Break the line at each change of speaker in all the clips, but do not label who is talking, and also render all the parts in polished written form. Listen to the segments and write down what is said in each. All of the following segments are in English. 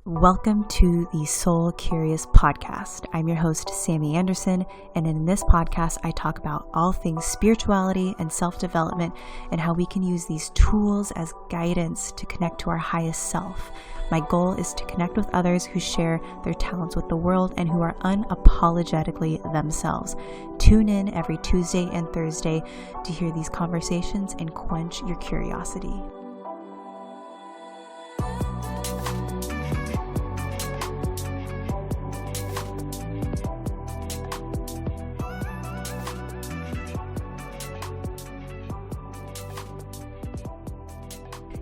Welcome to the Soul Curious podcast. I'm your host, Sammy Anderson, and in this podcast, I talk about all things spirituality and self-development and how we can use these tools as guidance to connect to our highest self. My goal is to connect with others who share their talents with the world and who are unapologetically themselves. Tune in every Tuesday and Thursday to hear these conversations and quench your curiosity.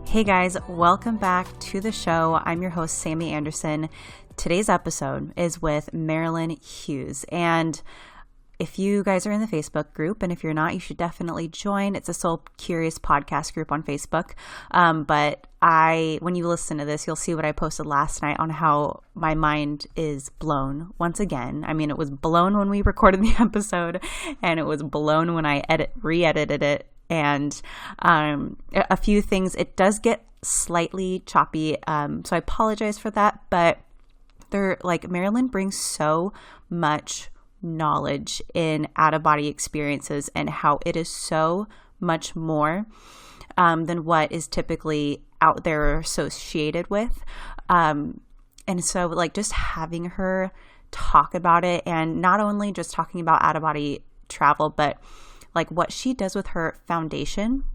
Hey guys, welcome back to the show. I'm your host, Sammy Anderson. Today's episode is with Marilynn Hughes. And if you guys are in the Facebook group, and if you're not, you should definitely join. It's a Soul Curious podcast group on Facebook. But when you listen to this, you'll see what I posted last night on how my mind is blown once again. I mean, it was blown when we recorded the episode, and it was blown when I re-edited it. And a few things, it does get slightly choppy, so I apologize for that. But Marilynn brings so much knowledge in out-of-body experiences and how it is so much more than what is typically out there associated with. And so just having her talk about it, and not only just talking about out-of-body travel, but what she does with her foundation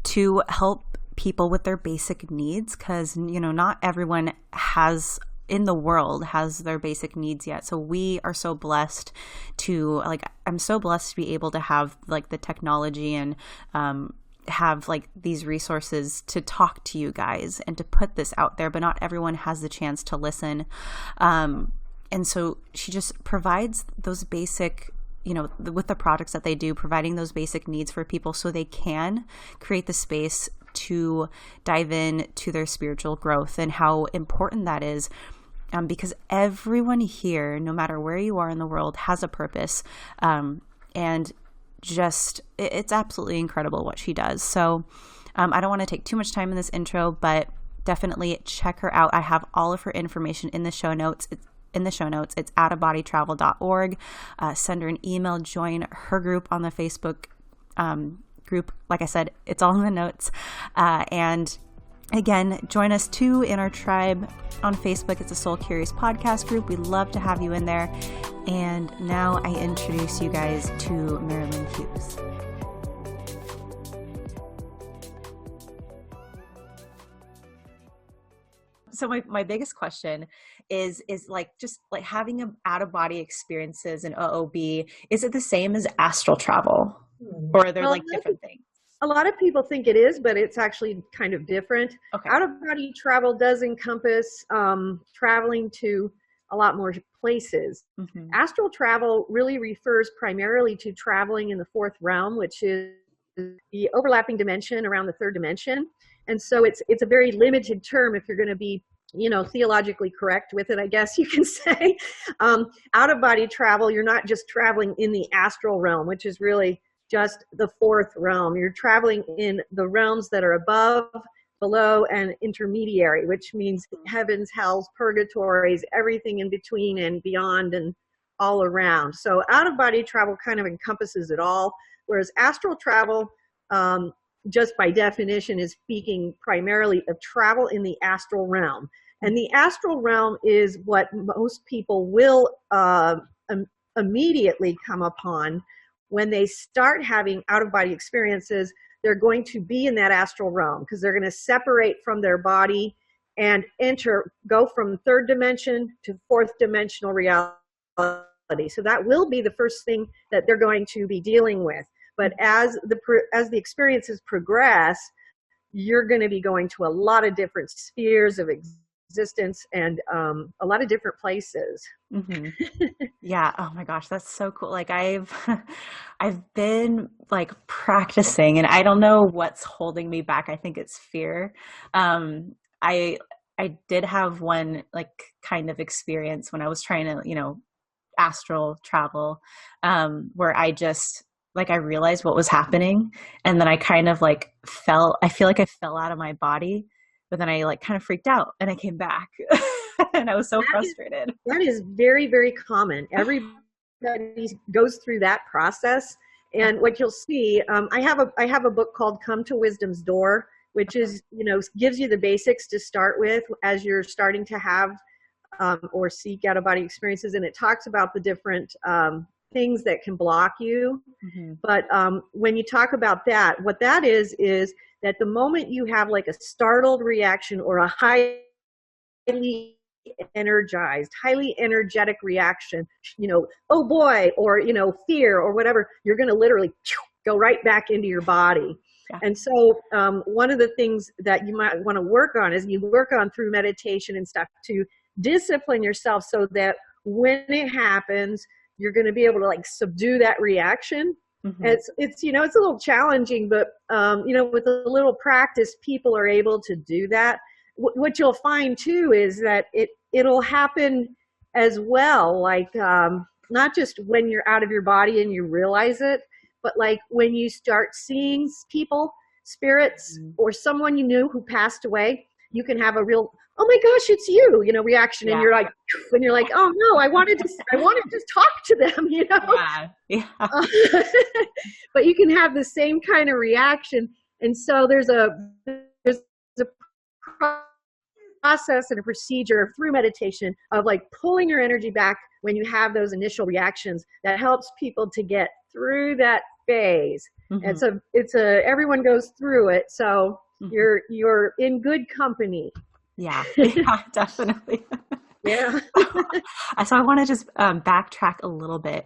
to help people with their basic needs, because, not everyone in the world has their basic needs yet. So we are so blessed to, I'm so blessed to be able to have the technology and have these resources to talk to you guys and to put this out there, but not everyone has the chance to listen. And so she just provides those basic with the products that they do, providing those basic needs for people so they can create the space to dive in to their spiritual growth and how important that is. Because everyone here, no matter where you are in the world, has a purpose. And just, it's absolutely incredible what she does. So I don't want to take too much time in this intro, but definitely check her out. I have all of her information in the show notes. It's outofbodytravel.org. Send her an email, join her group on the Facebook group. Like I said, it's all in the notes. And again, join us too in our tribe on Facebook. It's a Soul Curious podcast group. We'd love to have you in there. And now I introduce you guys to Marilynn Hughes. So my biggest question is just having out-of-body experiences in OOB, is it the same as astral travel, or are there different things?
A lot of people think it is, but it's actually kind of different.
Okay.
Out-of-body travel does encompass traveling to a lot more places. Mm-hmm. Astral travel really refers primarily to traveling in the fourth realm, which is the overlapping dimension around the third dimension. And so it's a very limited term if you're going to be, theologically correct with it, I guess you can say. Out-of-body travel, you're not just traveling in the astral realm, which is really just the fourth realm. You're traveling in the realms that are above, below, and intermediary, which means heavens, hells, purgatories, everything in between and beyond and all around. So out-of-body travel kind of encompasses it all, whereas astral travel, just by definition, is speaking primarily of travel in the astral realm. And the astral realm is what most people will immediately come upon when they start having out-of-body experiences. They're going to be in that astral realm because they're going to separate from their body and go from third dimension to fourth dimensional reality. So that will be the first thing that they're going to be dealing with. But as the experiences progress, you're going to be going to a lot of different spheres of existence and a lot of different places.
Mm-hmm. Yeah. Oh my gosh, that's so cool. I've been practicing, and I don't know what's holding me back. I think it's fear. I did have one kind of experience when I was trying to astral travel, where I just I realized what was happening, and then I kind of I feel like I fell out of my body, but then I kind of freaked out and I came back. And I was so
That is,
frustrated.
that is very, very common. Everybody goes through that process. And what you'll see, I have a book called Come to Wisdom's Door, which is, gives you the basics to start with as you're starting to have or seek out of body experiences. And it talks about the different things that can block you. Mm-hmm. But when you talk about that, what that is that the moment you have like a startled reaction or a highly energized, highly energetic reaction, oh boy, or, fear or whatever, you're going to literally go right back into your body. Yeah. And so one of the things that you might want to work on is you work on through meditation and stuff to discipline yourself so that when it happens, you're going to be able to like subdue that reaction. Mm-hmm. It's it's a little challenging, but with a little practice, people are able to do that. What you'll find too is that it'll happen as well, like not just when you're out of your body and you realize it, but like when you start seeing people, spirits, mm-hmm. or someone you knew who passed away, you can have a real, oh my gosh, it's you, reaction. Yeah. And you're like, oh no, I wanted to talk to them, Yeah. Yeah. But you can have the same kind of reaction. And so there's a process and a procedure through meditation of like pulling your energy back when you have those initial reactions that helps people to get through that phase. Mm-hmm. And so everyone goes through it. So mm-hmm. you're in good company.
Yeah, definitely.
Yeah.
So I want to just backtrack a little bit.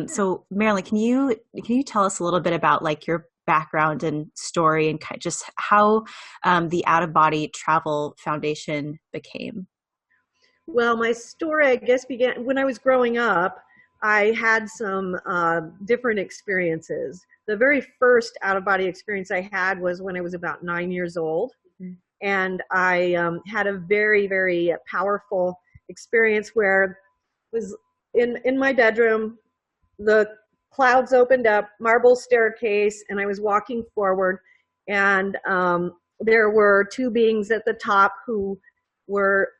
So Marilynn, can you tell us a little bit about like your background and story and just how the Out of Body Travel Foundation became?
Well, my story, I guess, began when I was growing up. I had some different experiences. The very first out-of-body experience I had was when I was about 9 years old. Mm-hmm. And I had a very, very powerful experience where it was in my bedroom, the clouds opened up, marble staircase, and I was walking forward. And there were two beings at the top who were,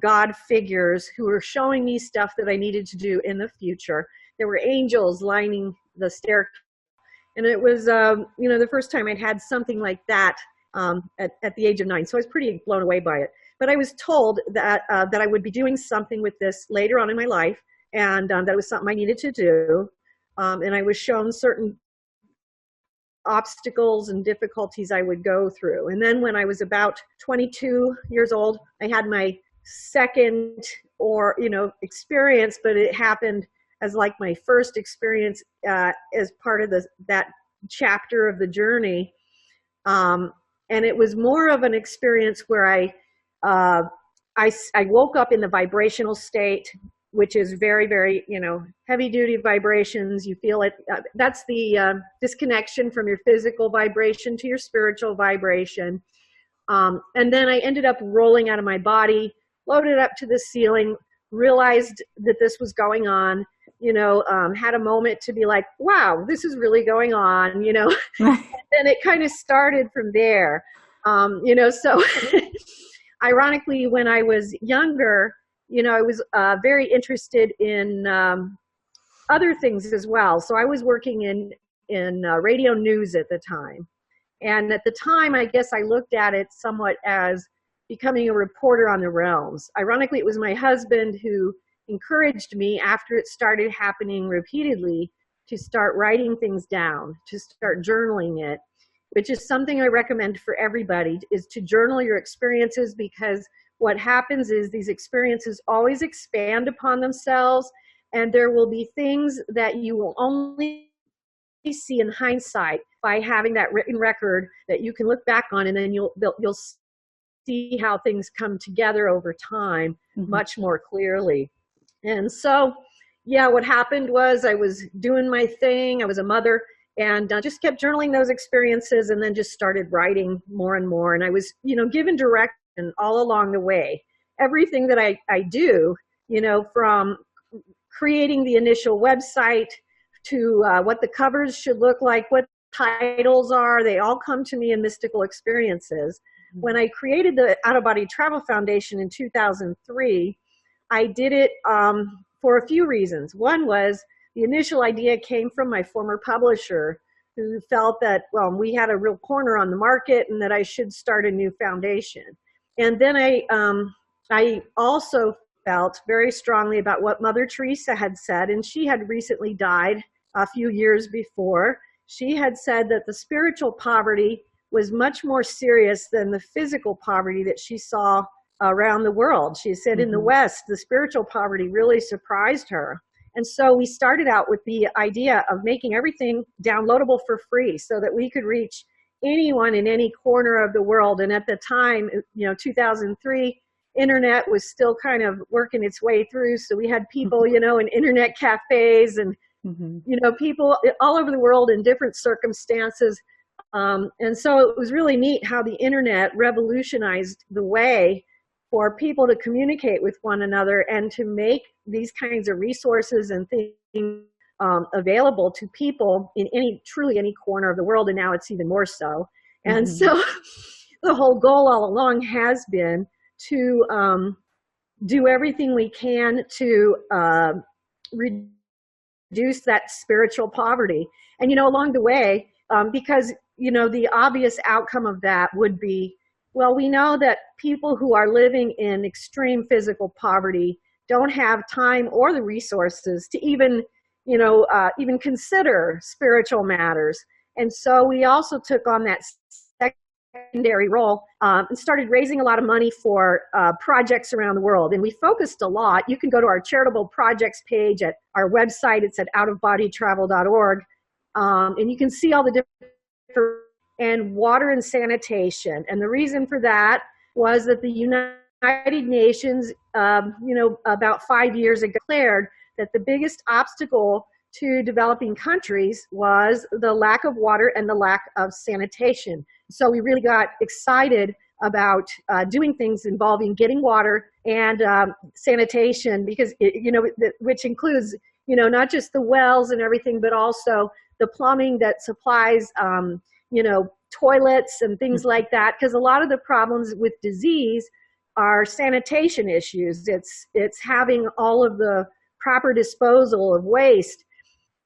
God figures who were showing me stuff that I needed to do in the future. There were angels lining the staircase. And it was, the first time I'd had something like that at the age of 9. So I was pretty blown away by it. But I was told that I would be doing something with this later on in my life, and that it was something I needed to do. And I was shown certain obstacles and difficulties I would go through. And then when I was about 22 years old, I had my second experience, but it happened as like my first experience as part of that chapter of the journey. And it was more of an experience where I woke up in the vibrational state, which is very, very, heavy duty vibrations. You feel it. That's the disconnection from your physical vibration to your spiritual vibration. And then I ended up rolling out of my body, floated up to the ceiling, realized that this was going on, had a moment to be like, wow, this is really going on, and it kind of started from there. So ironically, when I was younger, I was very interested in other things as well. So I was working in radio news at the time. And at the time, I guess I looked at it somewhat as becoming a reporter on the realms. Ironically, it was my husband who encouraged me after it started happening repeatedly to start writing things down, to start journaling it, which is something I recommend for everybody, is to journal your experiences, because what happens is these experiences always expand upon themselves, and there will be things that you will only see in hindsight by having that written record that you can look back on, and then you'll see how things come together over time, mm-hmm. much more clearly. And so, yeah, what happened was I was doing my thing. I was a mother, and just kept journaling those experiences, and then just started writing more and more. And I was, given direction all along the way. Everything that I do, from creating the initial website to what the covers should look like, what titles are, they all come to me in mystical experiences. when I created the Out of Body Travel Foundation in 2003, I did it for a few reasons. One was the initial idea came from my former publisher, who felt that, well, we had a real corner on the market and that I should start a new foundation. And then I also felt very strongly about what Mother Teresa had said, and she had recently died a few years before. She had said that the spiritual poverty was much more serious than the physical poverty that she saw around the world. She said in the West, the spiritual poverty really surprised her. And so we started out with the idea of making everything downloadable for free so that we could reach anyone in any corner of the world. And at the time, 2003, internet was still kind of working its way through. So we had people, in internet cafes and, people all over the world in different circumstances. And so it was really neat how the internet revolutionized the way for people to communicate with one another and to make these kinds of resources and things available to people in truly any corner of the world. And now it's even more so. And so the whole goal all along has been to do everything we can to reduce that spiritual poverty. And, along the way, because, the obvious outcome of that would be, well, we know that people who are living in extreme physical poverty don't have time or the resources to even consider spiritual matters. And so we also took on that secondary role and started raising a lot of money for projects around the world. And we focused a lot. You can go to our Charitable Projects page at our website. It's at outofbodytravel.org. And you can see all the different, and water and sanitation. And the reason for that was that the United Nations, about 5 years ago, declared that the biggest obstacle to developing countries was the lack of water and the lack of sanitation. So we really got excited about doing things involving getting water and sanitation, because, which includes, not just the wells and everything, but also the plumbing that supplies, toilets and things like that. Because a lot of the problems with disease are sanitation issues. It's having all of the proper disposal of waste.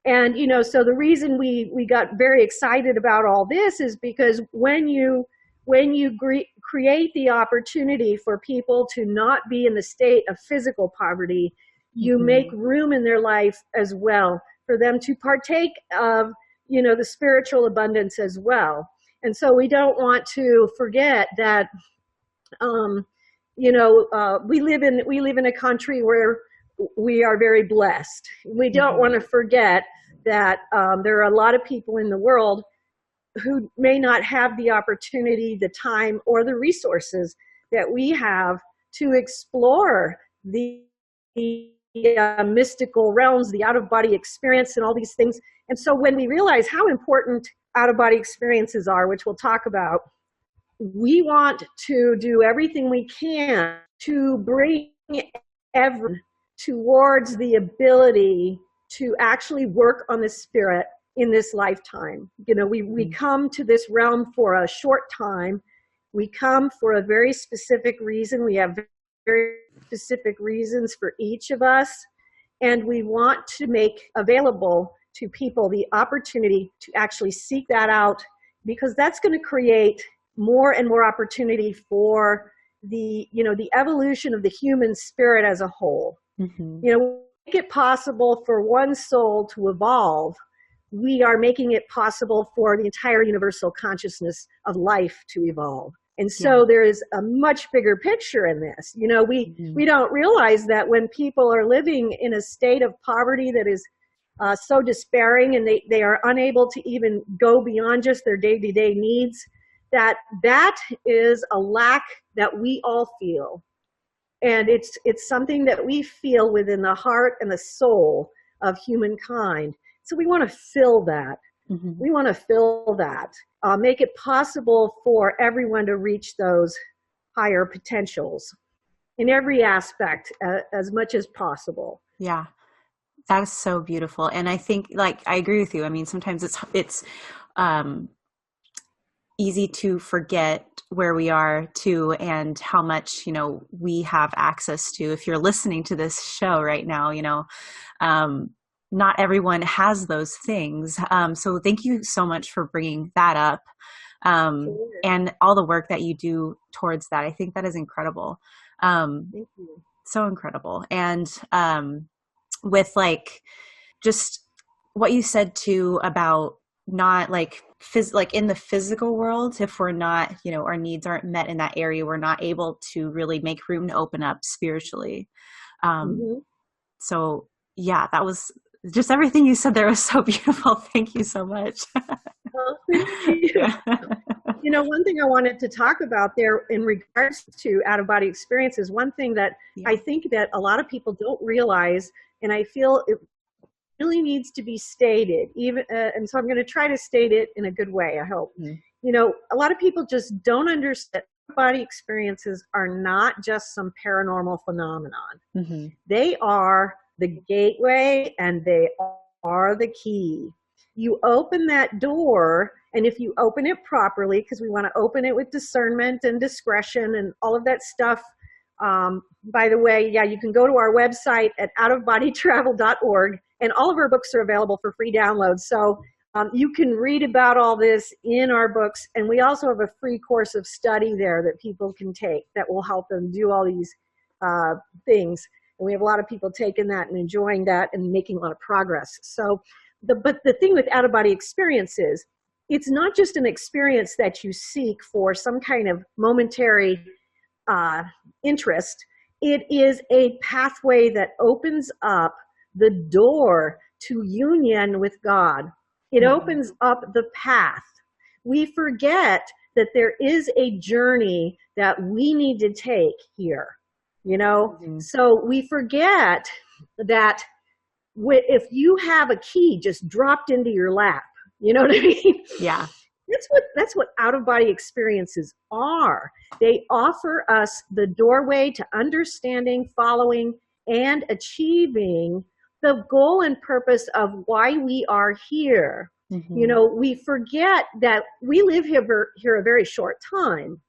And, so the reason we got very excited about all this is because when you create the opportunity for people to not be in the state of physical poverty, you make room in their life as well for them to partake of, the spiritual abundance as well. And so we don't want to forget that, we live in a country where we are very blessed. We don't want to forget that there are a lot of people in the world who may not have the opportunity, the time, or the resources that we have to explore the mystical realms, the out-of-body experience, and all these things. And so when we realize how important out-of-body experiences are, which we'll talk about, we want to do everything we can to bring everyone towards the ability to actually work on the spirit in this lifetime. We come to this realm for a short time. We come for a very specific reason. We have very specific reasons for each of us. And we want to make available to people the opportunity to actually seek that out, because that's going to create more and more opportunity for the evolution of the human spirit as a whole. Make it possible for one soul to evolve. We are making it possible for the entire universal consciousness of life to evolve. And so there is a much bigger picture in this. We don't realize that when people are living in a state of poverty that is so despairing, and they are unable to even go beyond just their day-to-day needs, that is a lack that we all feel. And it's something that we feel within the heart and the soul of humankind. So we want to fill that. We want to fill that, make it possible for everyone to reach those higher potentials in every aspect as much as possible.
Yeah, that's so beautiful. And I think, I agree with you. I mean, sometimes it's easy to forget where we are too, and how much, we have access to. If you're listening to this show right now, not everyone has those things. So thank you so much for bringing that up.
Sure.
And all the work that you do towards that. I think that is incredible.
Thank you.
So incredible. And with like just what you said too about not like like in the physical world, if we're not, our needs aren't met in that area, we're not able to really make room to open up spiritually. So yeah, that was just everything you said there was so beautiful. Thank you so much.
Well, thank you. One thing I wanted to talk about there in regards to out-of-body experiences, one thing that I think that a lot of people don't realize, and I feel it really needs to be stated, and so I'm going to try to state it in a good way, I hope. A lot of people just don't understand out-of-body experiences are not just some paranormal phenomenon. They are the gateway, and they are the key. You open that door, and if you open it properly, because we want to open it with discernment and discretion and all of that stuff. By the way, you can go to our website at outofbodytravel.org, and all of our books are available for free download. So you can read about all this in our books, and we also have a free course of study there that people can take that will help them do all these things. And we have a lot of people taking that and enjoying that and making a lot of progress. So, but the thing with out-of-body experiences, it's not just an experience that you seek for some kind of momentary interest. It is a pathway that opens up the door to union with God. It opens up the path. We forget that there is a journey that we need to take here, So we forget that if you have a key just dropped into your lap, you know what I mean?
Yeah.
That's what out-of-body experiences are. They offer us the doorway to understanding, following, and achieving the goal and purpose of why we are here. We forget that we live here a very short time.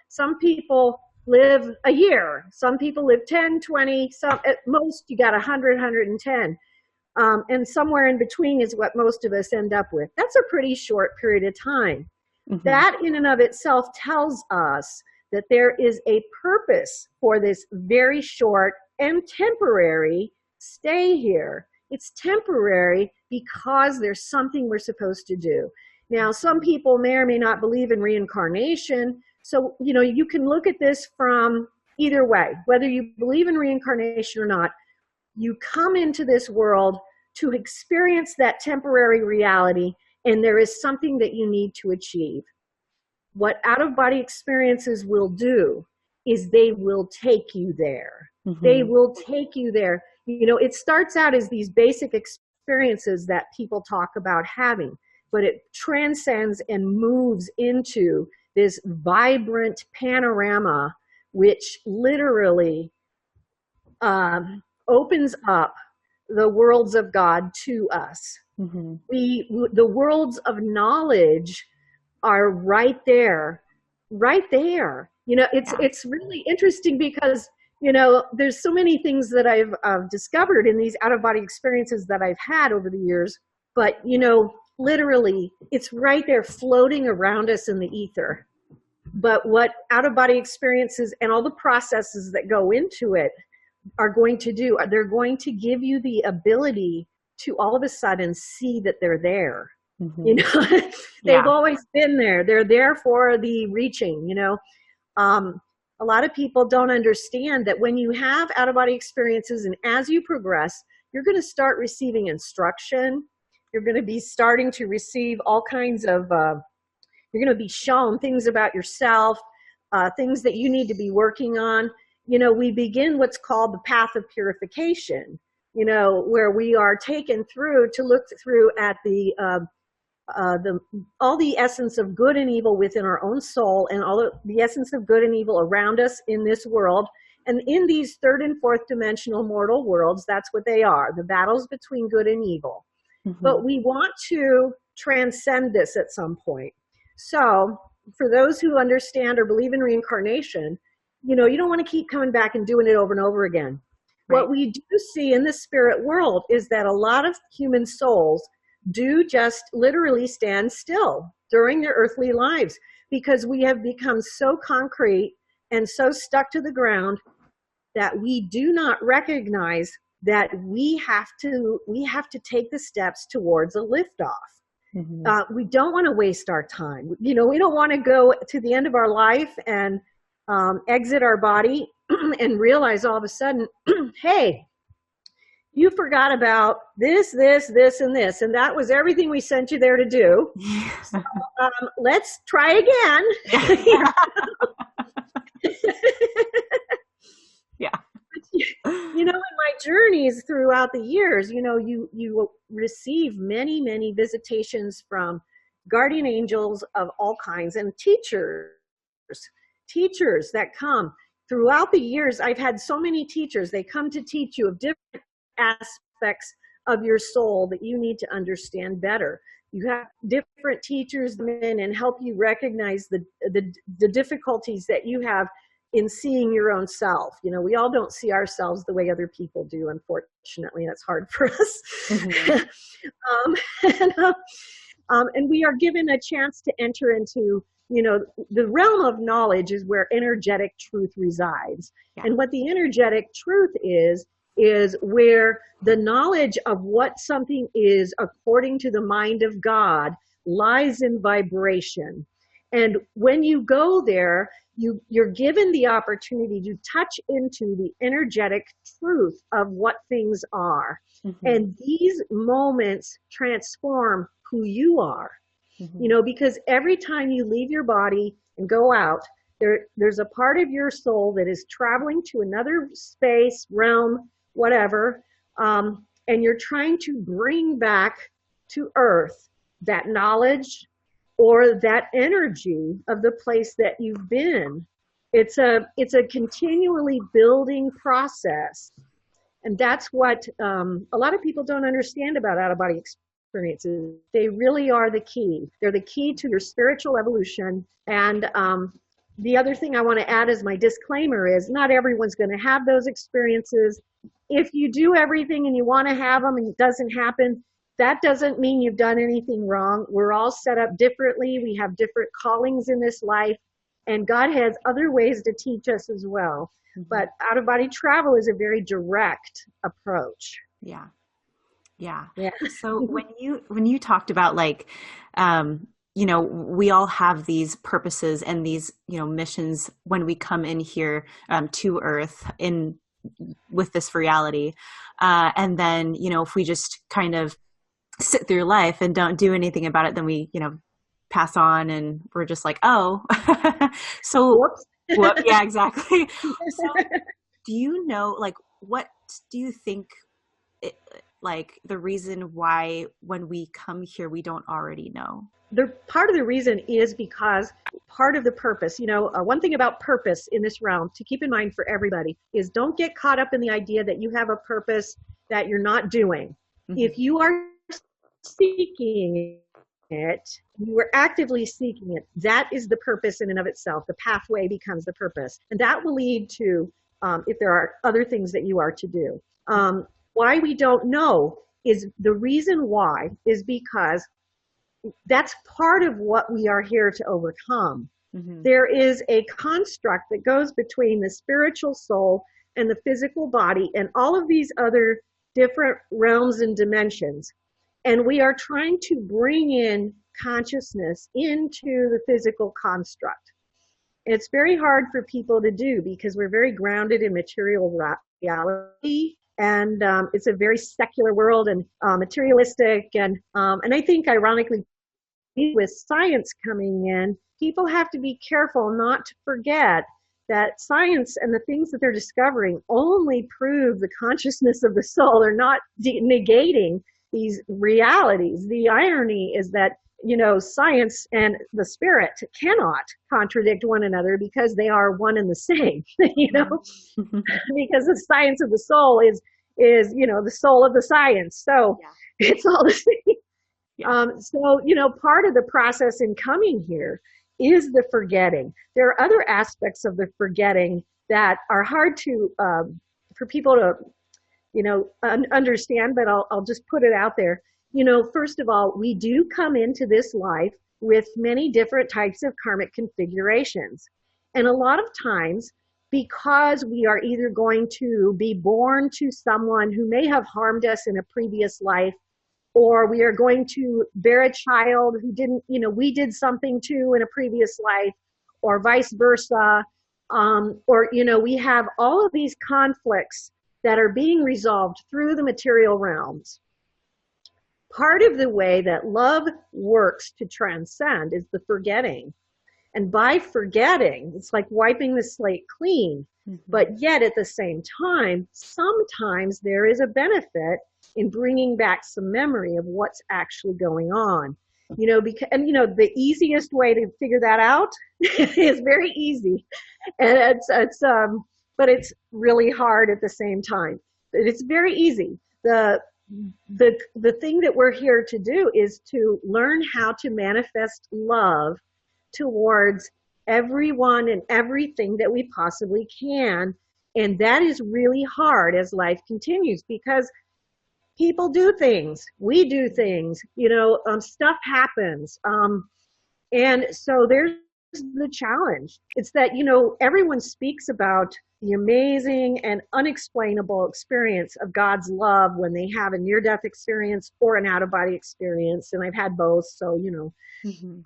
Some people live a year. Some people live 10, 20, some at most you got 100, 110. And somewhere in between is what most of us end up with. That's a pretty short period of time. That in and of itself tells us that there is a purpose for this very short and temporary stay here. It's temporary because there's something we're supposed to do. Now, some people may or may not believe in reincarnation. So, you can look at this from either way, whether you believe in reincarnation or not. You come into this world to experience that temporary reality, and there is something that you need to achieve. What out-of-body experiences will do is they will take you there. They will take you there. It starts out as these basic experiences that people talk about having, but it transcends and moves into this vibrant panorama, which literally opens up the worlds of God to us. The worlds of knowledge are right there. It's really interesting because, there's so many things that I've discovered in these out-of-body experiences that I've had over the years, but, literally it's right there floating around us in the ether. But what out-of-body experiences and all the processes that go into it are going to do, they're going to give you the ability to all of a sudden see that they're there. They've always been there. They're there for the reaching. A lot of people don't understand that when you have out-of-body experiences and as you progress, you're going to start receiving instruction. You're going to be starting to receive all kinds of, you're going to be shown things about yourself, things that you need to be working on. We begin what's called the path of purification, where we are taken through to look through at all the essence of good and evil within our own soul and all the essence of good and evil around us in this world. And in these third and fourth dimensional mortal worlds, that's what they are, the battles between good and evil. But we want to transcend this at some point. So for those who understand or believe in reincarnation, you don't want to keep coming back and doing it over and over again. Right. What we do see in the spirit world is that a lot of human souls do just literally stand still during their earthly lives, because we have become so concrete and so stuck to the ground that we do not recognize that we have to take the steps towards a liftoff. Mm-hmm. We don't want to waste our time. We don't want to go to the end of our life and exit our body and realize all of a sudden, hey, you forgot about this, and this, and that was everything we sent you there to do. So, let's try again.
Yeah.
In my journeys throughout the years, you receive many, many visitations from guardian angels of all kinds and teachers that come throughout the years. I've had so many teachers. They come to teach you of different aspects of your soul that you need to understand better. You have different teachers come in and help you recognize the difficulties that you have in seeing your own self. We all don't see ourselves the way other people do, unfortunately. That's hard for us. Mm-hmm. And we are given a chance to enter into, the realm of knowledge is where energetic truth resides. Yeah. And what the energetic truth is where the knowledge of what something is according to the mind of God lies in vibration. And when you go there, you're given the opportunity to touch into the energetic truth of what things are. Mm-hmm. And these moments transform who you are. Mm-hmm. Because every time you leave your body and go out, there's a part of your soul that is traveling to another space, realm, whatever, and you're trying to bring back to earth that knowledge or that energy of the place that you've been. It's a continually building process. And that's what a lot of people don't understand about out-of-body experiences. They really are the key. They're the key to your spiritual evolution. And the other thing I want to add as my disclaimer is not everyone's going to have those experiences. If you do everything and you want to have them and it doesn't happen, that doesn't mean you've done anything wrong. We're all set up differently. We have different callings in this life, and God has other ways to teach us as well. Mm-hmm. But out-of-body travel is a very direct approach.
Yeah. So when you talked about we all have these purposes and these, missions when we come in here to Earth with this reality. And then, if we just kind of sit through life and don't do anything about it, then we, pass on and we're just like, oh, so yeah, exactly. So do you know, what do you think the reason why when we come here, we don't already know?
Part of the reason is because part of the purpose, one thing about purpose in this realm to keep in mind for everybody is don't get caught up in the idea that you have a purpose that you're not doing. Mm-hmm. If you are seeking it, you are actively seeking it, that is the purpose in and of itself. The pathway becomes the purpose. And that will lead to, if there are other things that you are to do. Why we don't know is the reason why is because that's part of what we are here to overcome. Mm-hmm. There is a construct that goes between the spiritual soul and the physical body and all of these other different realms and dimensions. And we are trying to bring in consciousness into the physical construct. And it's very hard for people to do because we're very grounded in material reality. And it's a very secular world and materialistic. And I think ironically, with science coming in, people have to be careful not to forget that science and the things that they're discovering only prove the consciousness of the soul. They're not negating these realities. The irony is that, science and the spirit cannot contradict one another because they are one and the same, because the science of the soul is the soul of the science. So It's all the same. Yeah. So, part of the process in coming here is the forgetting. There are other aspects of the forgetting that are hard to for people to understand, but I'll just put it out there. First of all, we do come into this life with many different types of karmic configurations. And a lot of times, because we are either going to be born to someone who may have harmed us in a previous life, or we are going to bear a child who didn't, we did something to in a previous life, or vice versa. Or, we have all of these conflicts that are being resolved through the material realms. Part of the way that love works to transcend is the forgetting. And by forgetting, it's like wiping the slate clean. Mm-hmm. But yet at the same time, sometimes there is a benefit in bringing back some memory of what's actually going on. The easiest way to figure that out is very easy. And but it's really hard at the same time. It's very easy. The thing that we're here to do is to learn how to manifest love towards everyone and everything that we possibly can. And that is really hard as life continues, because people do things, we do things, stuff happens. And so there's the challenge. It's that, everyone speaks about the amazing and unexplainable experience of God's love when they have a near-death experience or an out-of-body experience. And I've had both, so, Mm-hmm.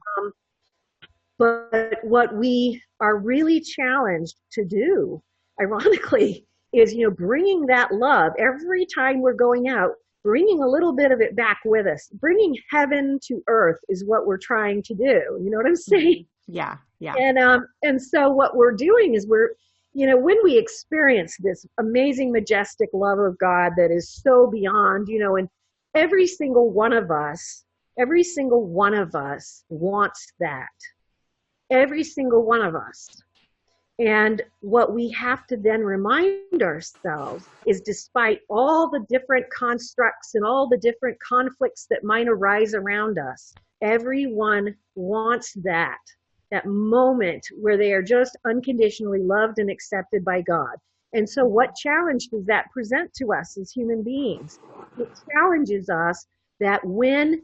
But what we are really challenged to do, ironically, is, bringing that love every time we're going out, bringing a little bit of it back with us. Bringing heaven to earth is what we're trying to do. You know what I'm saying?
Yeah, yeah.
And so what we're doing is when we experience this amazing, majestic love of God that is so beyond, and every single one of us wants that. Every single one of us. And what we have to then remind ourselves is, despite all the different constructs and all the different conflicts that might arise around us, everyone wants that moment where they are just unconditionally loved and accepted by God. And so what challenge does that present to us as human beings? It challenges us that when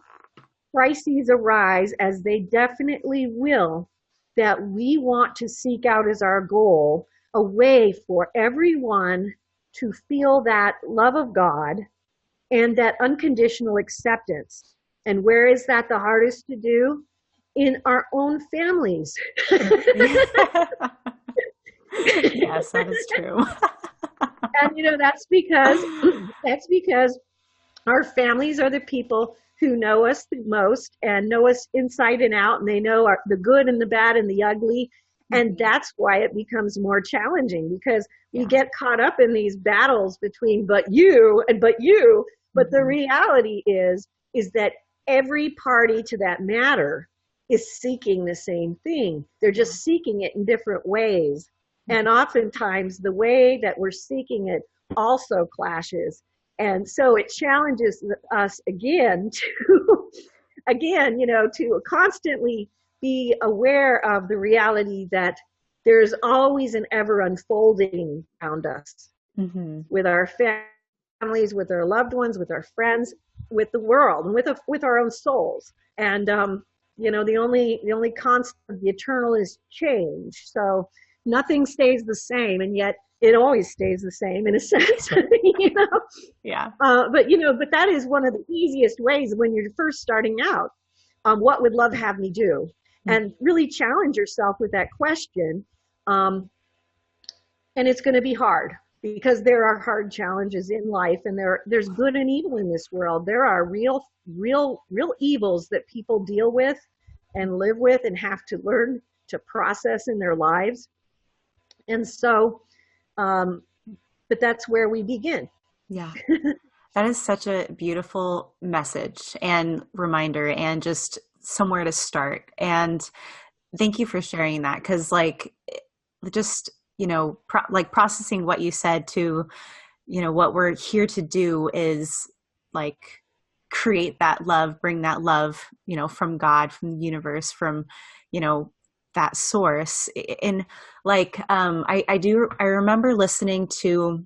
crises arise, as they definitely will, that we want to seek out as our goal a way for everyone to feel that love of God and that unconditional acceptance. And where is that the hardest to do? In our own families.
Yes, that is true.
And that's because our families are the people who know us the most and know us inside and out, and they know the good and the bad and the ugly. And that's why it becomes more challenging, because we get caught up in these battles between but you. But the reality is that every party to that matter is seeking the same thing. They're just seeking it in different ways. And oftentimes the way that we're seeking it also clashes. And so it challenges us again to constantly be aware of the reality that there's always an ever unfolding around us, with our families, with our loved ones, with our friends, with the world, and with our own souls. And the only constant, the eternal, is change. So nothing stays the same, and yet it always stays the same in a sense.
Yeah.
But that is one of the easiest ways when you're first starting out. What would love have me do? And really challenge yourself with that question. And it's going to be hard, because there are hard challenges in life, and there's good and evil in this world. There are real evils that people deal with and live with and have to learn to process in their lives. And so, but that's where we begin.
Yeah. That is such a beautiful message and reminder, and just somewhere to start. And thank you for sharing that, because processing what you said to, what we're here to do is create that love, bring that love, from God, from the universe, from, that source. And like, I remember listening to,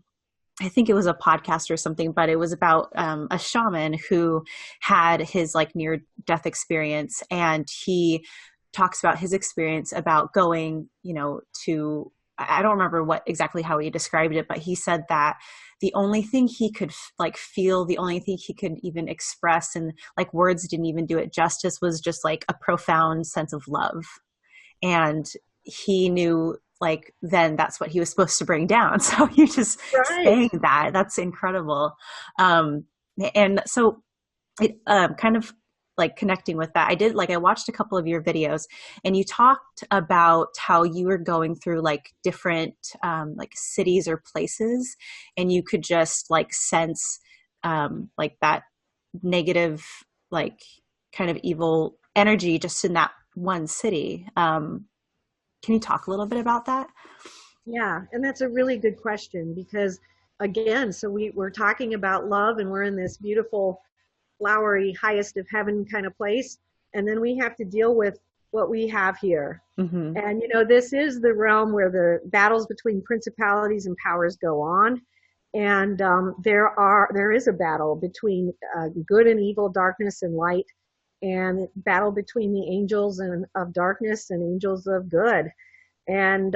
I think it was a podcast or something, but it was about a shaman who had his like near death experience. And he talks about his experience about going, to, I don't remember what exactly how he described it, but he said that the only thing he could like feel, the only thing he could even express, and like words didn't even do it justice, was just like a profound sense of love. And he knew like then that's what he was supposed to bring down. So you just saying that's incredible. And so it kind of like connecting with that, I watched a couple of your videos, and you talked about how you were going through like different like cities or places, and you could just like sense like that negative, like kind of evil energy just in that one city. Can you talk a little bit about that?
Yeah, and that's a really good question, because again, so we're talking about love, and we're in this beautiful, flowery, highest of heaven kind of place, and then we have to deal with what we have here. Mm-hmm. And this is the realm where the battles between principalities and powers go on, and there is a battle between good and evil, darkness and light, and battle between the angels of darkness and angels of good. And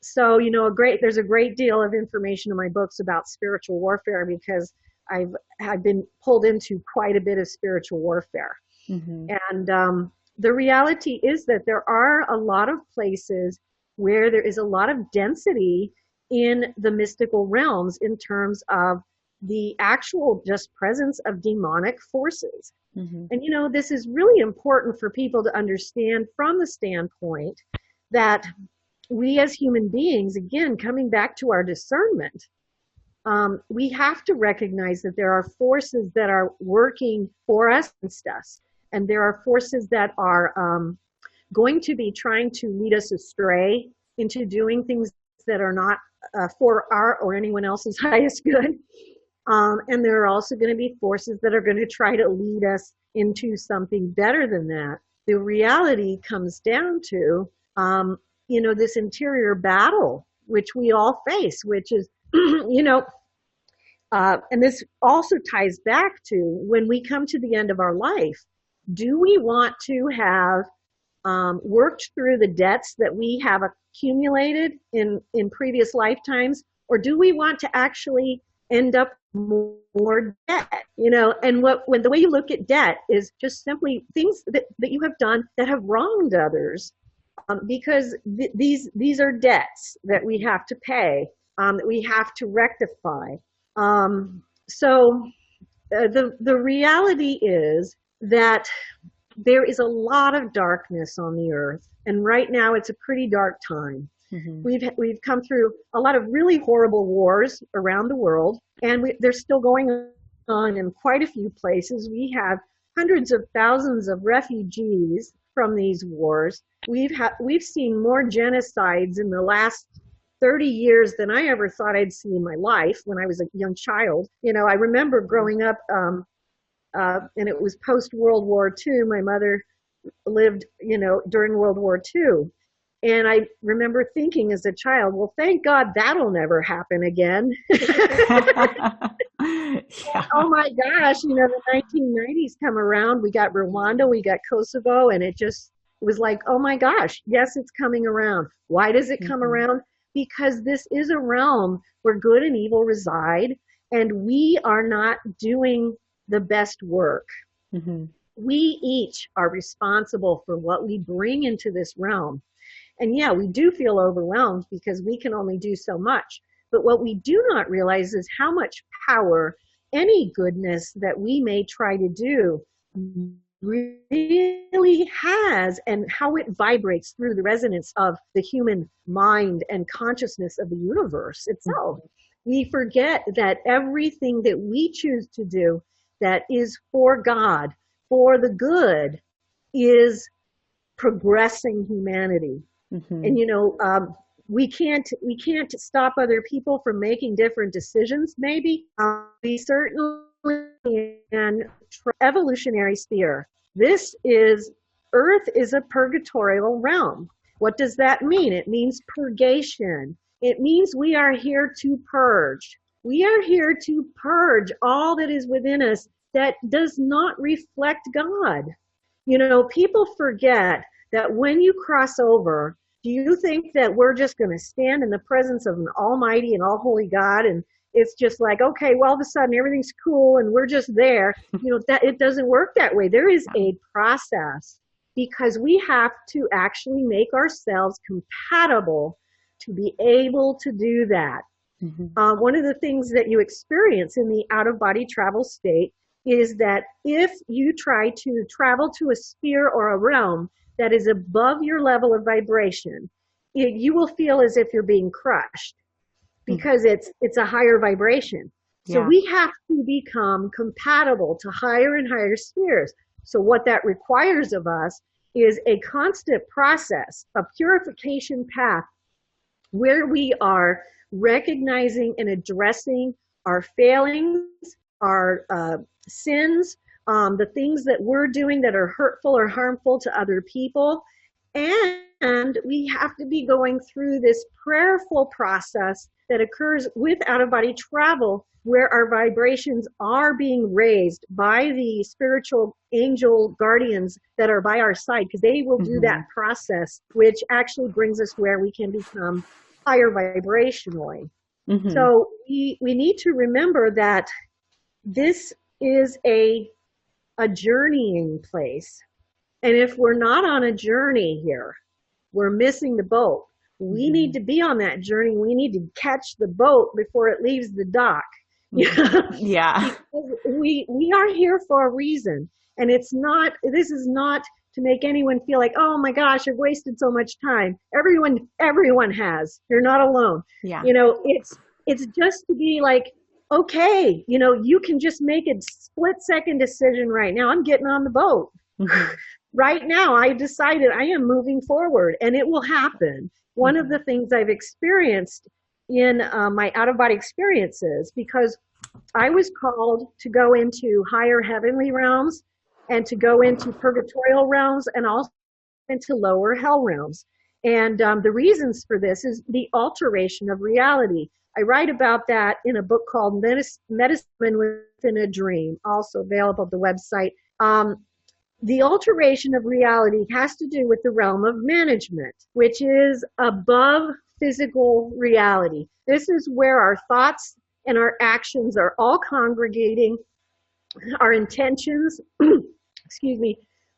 so, there's a great deal of information in my books about spiritual warfare, because I've been pulled into quite a bit of spiritual warfare. Mm-hmm. And the reality is that there are a lot of places where there is a lot of density in the mystical realms in terms of the actual just presence of demonic forces. Mm-hmm. And this is really important for people to understand from the standpoint that we as human beings, again, coming back to our discernment, we have to recognize that there are forces that are working for us against us. And there are forces that are going to be trying to lead us astray into doing things that are not for our or anyone else's highest good. And there are also going to be forces that are going to try to lead us into something better than that. The reality comes down to, this interior battle, which we all face, which is, and this also ties back to when we come to the end of our life. Do we want to have worked through the debts that we have accumulated in previous lifetimes, or do we want to actually end up more debt? And when the way you look at debt is just simply things that you have done that have wronged others, because these are debts that we have to pay, that we have to rectify. So the reality is that there is a lot of darkness on the earth, and right now it's a pretty dark time. Mm-hmm. We've come through a lot of really horrible wars around the world, and they're still going on in quite a few places. We have hundreds of thousands of refugees from these wars. We've seen more genocides in the last 30 years than I ever thought I'd see in my life when I was a young child. I remember growing up, and it was post-World War II. My mother lived, during World War II. And I remember thinking as a child, well, thank God that'll never happen again. Yeah. Oh my gosh, the 1990s come around, we got Rwanda, we got Kosovo, and it was like, oh my gosh, yes, it's coming around. Why does it come around? Because this is a realm where good and evil reside, and we are not doing the best work. Mm-hmm. We each are responsible for what we bring into this realm. And yeah, we do feel overwhelmed because we can only do so much. But what we do not realize is how much power any goodness that we may try to do really has, and how it vibrates through the resonance of the human mind and consciousness of the universe itself. Mm-hmm. We forget that everything that we choose to do that is for God, for the good, is progressing humanity. Mm-hmm. And we can't stop other people from making different decisions. Maybe we certainly can. Evolutionary sphere. Earth is a purgatorial realm. What does that mean? It means purgation. It means we are here to purge. We are here to purge all that is within us that does not reflect God. You know, people forget that when you cross over, do you think that we're just going to stand in the presence of an almighty and all holy God and it's just like, okay, well, all of a sudden everything's cool and we're just there? You know, that it doesn't work that way. There is a process because we have to actually make ourselves compatible to be able to do that. One of the things that you experience in the out-of-body travel state is that if you try to travel to a sphere or a realm that is above your level of vibration, you will feel as if you're being crushed because it's a higher vibration. So we have to become compatible to higher and higher spheres. So what that requires of us is a constant process, a purification path where we are recognizing and addressing our failings, our sins, the things that we're doing that are hurtful or harmful to other people. And we have to be going through this prayerful process that occurs with out-of-body travel, where our vibrations are being raised by the spiritual angel guardians that are by our side, because they will do that process, which actually brings us where we can become higher vibrationally. So we need to remember that this is a journeying place. And if we're not on a journey here, we're missing the boat. We need to be on that journey. We need to catch the boat before it leaves the dock.
Yeah.
Because we are here for a reason. And this is not to make anyone feel like, oh my gosh, I've wasted so much time. Everyone has. You're not alone.
Yeah.
You know, it's just to be like, okay, you know, you can just make a split-second decision right now. I'm getting on the boat. Right now, I decided I am moving forward, and it will happen. One of the things I've experienced in my out-of-body experiences, because I was called to go into higher heavenly realms and to go into purgatorial realms and also into lower hell realms. And the reasons for this is the alteration of reality. I write about that in a book called Medicine Within a Dream, also available at the website. The alteration of reality has to do with the realm of management, which is above physical reality. This is where our thoughts and our actions are all congregating. Our intentions,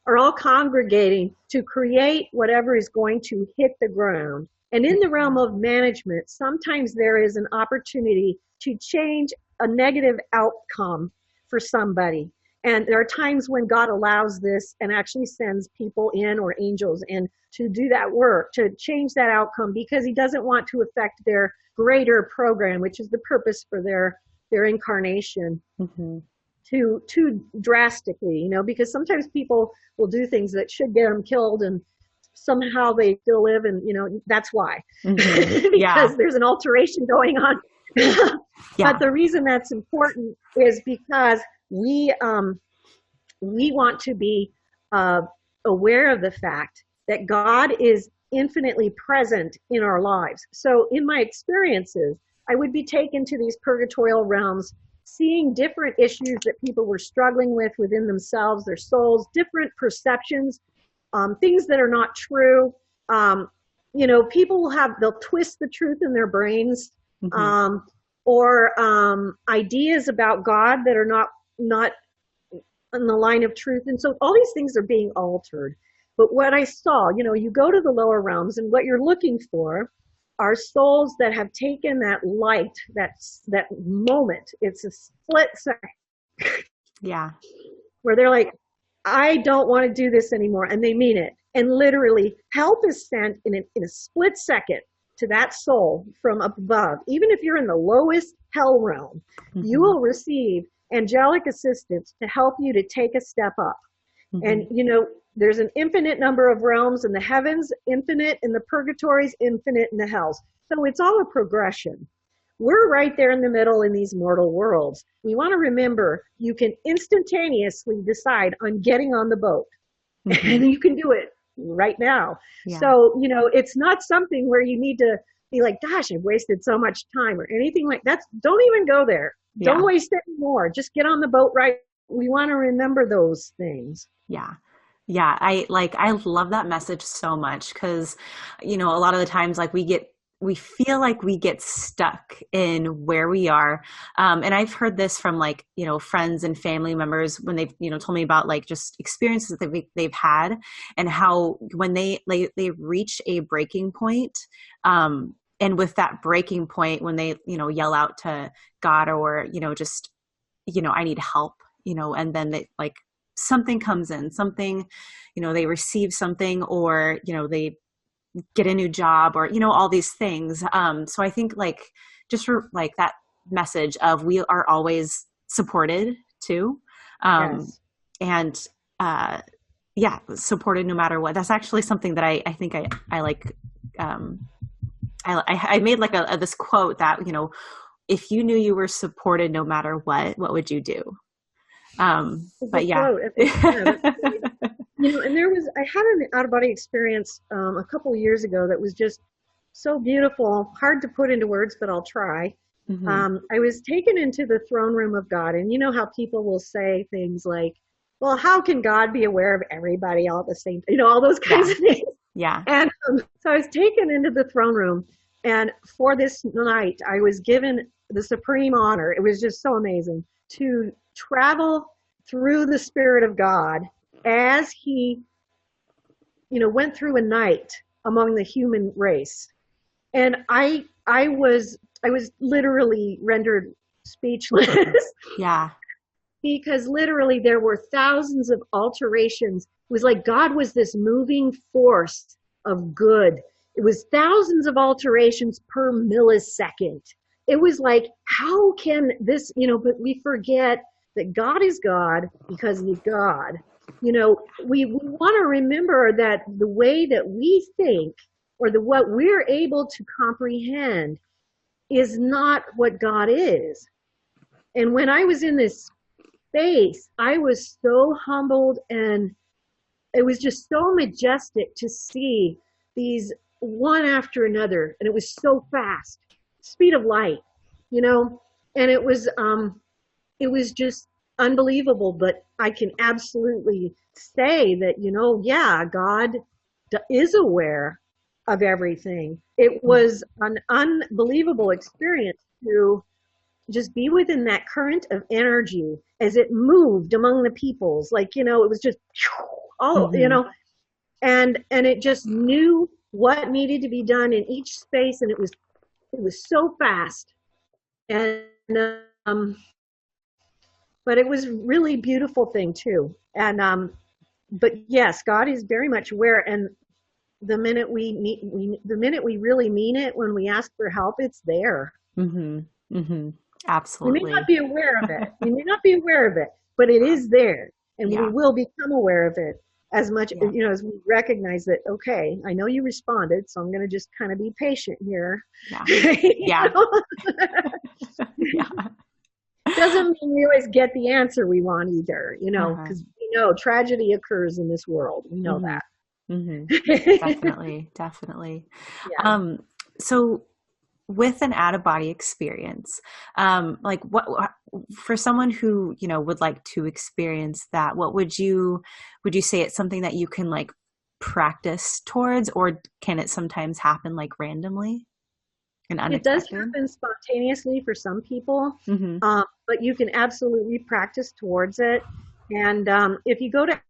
are all congregating to create whatever is going to hit the ground. And in the realm of management, sometimes there is an opportunity to change a negative outcome for somebody. And there are times when God allows this and actually sends people in or angels in to do that work, to change that outcome, because he doesn't want to affect their greater program, which is the purpose for their incarnation, too drastically, you know, because sometimes people will do things that should get them killed and somehow they still live, and, you know, that's why. Because there's an alteration going on. But the reason that's important is because we want to be aware of the fact that God is infinitely present in our lives. So in my experiences, I would be taken to these purgatorial realms, seeing different issues that people were struggling with within themselves, their souls, different perceptions, things that are not true. You know, people they'll twist the truth in their brains, or ideas about God that are not in the line of truth. And so all these things are being altered. But what I saw, you know, you go to the lower realms and what you're looking for are souls that have taken that light, that moment. It's a split second. Where they're like, I don't want to do this anymore. And they mean it. And literally help is sent in a split second to that soul from above. Even if you're in the lowest hell realm, you will receive angelic assistance to help you to take a step up. And, you know, there's an infinite number of realms in the heavens, infinite in the purgatories, infinite in the hells. So it's all a progression. We're right there in the middle in these mortal worlds. We want to remember you can instantaneously decide on getting on the boat. And you can do it right now.
Yeah.
So, it's not something where you need to be like, gosh, I've wasted so much time or anything like that. Don't even go there.
Yeah.
Don't waste any more. Just get on the boat, right? We want to remember those things.
Yeah. Yeah. I love that message so much because, a lot of the times like we feel like we get stuck in where we are. And I've heard this from like, friends and family members when they've, told me about like just experiences that they've had and how when they reach a breaking point, and with that breaking point, when they, yell out to God or, just, I need help, and then they like something comes in, something, they receive something or, they get a new job or, all these things. So I think like, just for like that message of we are always supported too.
Yes.
And, yeah, supported no matter what. That's actually something that I think I like, I made like this quote that, if you knew you were supported no matter what would you do? But yeah.
And I had an out-of-body experience a couple of years ago that was just so beautiful, hard to put into words, but I'll try. Mm-hmm. I was taken into the throne room of God, and you know how people will say things like, well, how can God be aware of everybody all at the same time? All those kinds of things.
Yeah.
And so I was taken into the throne room, and for this night, I was given the supreme honor. It was just so amazing to travel through the Spirit of God as he, went through a night among the human race. And I was literally rendered speechless.
Yeah.
Because literally there were thousands of alterations. It was like God was this moving force of good. It was thousands of alterations per millisecond. It was like, how can this, but we forget that God is God because he's God. We want to remember that the way that we think or what we're able to comprehend is not what God is. And when I was in this space, I was so humbled, and it was just so majestic to see these one after another, and it was so fast, speed of light, and it was just unbelievable. But I can absolutely say that, yeah, God is aware of everything. It was an unbelievable experience to just be within that current of energy as it moved among the peoples. Like, it was just all, and it just knew what needed to be done in each space. And it was so fast. And, but it was really beautiful thing too. And, but yes, God is very much aware. And the minute the minute we really mean it, when we ask for help, it's there.
Mm-hmm. Mm-hmm. Absolutely.
We may not be aware of it. We may not be aware of it, but it is there, and we will become aware of it as much, as we recognize that, okay, I know you responded, so I'm going to just kind of be patient here.
Yeah. Yeah.
Doesn't mean we always get the answer we want either, because we know tragedy occurs in this world. We know that.
Mm-hmm. Definitely. Yeah. So with an out-of-body experience, like what for someone who, would like to experience that, what would you say it's something that you can like practice towards, or can it sometimes happen like randomly and unexpected?
It does happen spontaneously for some people, but you can absolutely practice towards it. And if you go to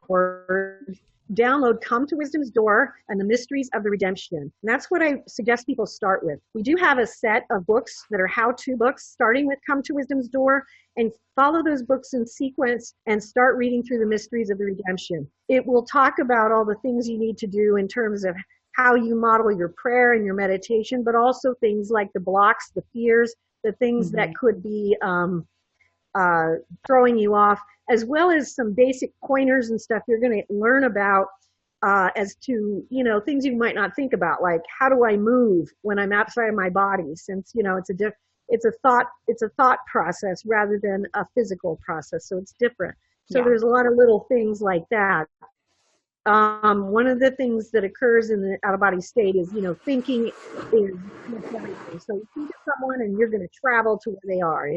.org, download Come to Wisdom's Door and the Mysteries of the Redemption. And that's what I suggest people start with. We do have a set of books that are how-to books, starting with Come to Wisdom's Door, and follow those books in sequence and start reading through the Mysteries of the Redemption. It will talk about all the things you need to do in terms of how you model your prayer and your meditation, but also things like the blocks, the fears, the things that could be throwing you off, as well as some basic pointers and stuff you're going to learn about as to, things you might not think about, like how do I move when I'm outside of my body, since, it's a thought process rather than a physical process. So it's different. So there's a lot of little things like that. One of the things that occurs in the out-of-body state is, thinking is everything. So you think of someone and you're going to travel to where they are,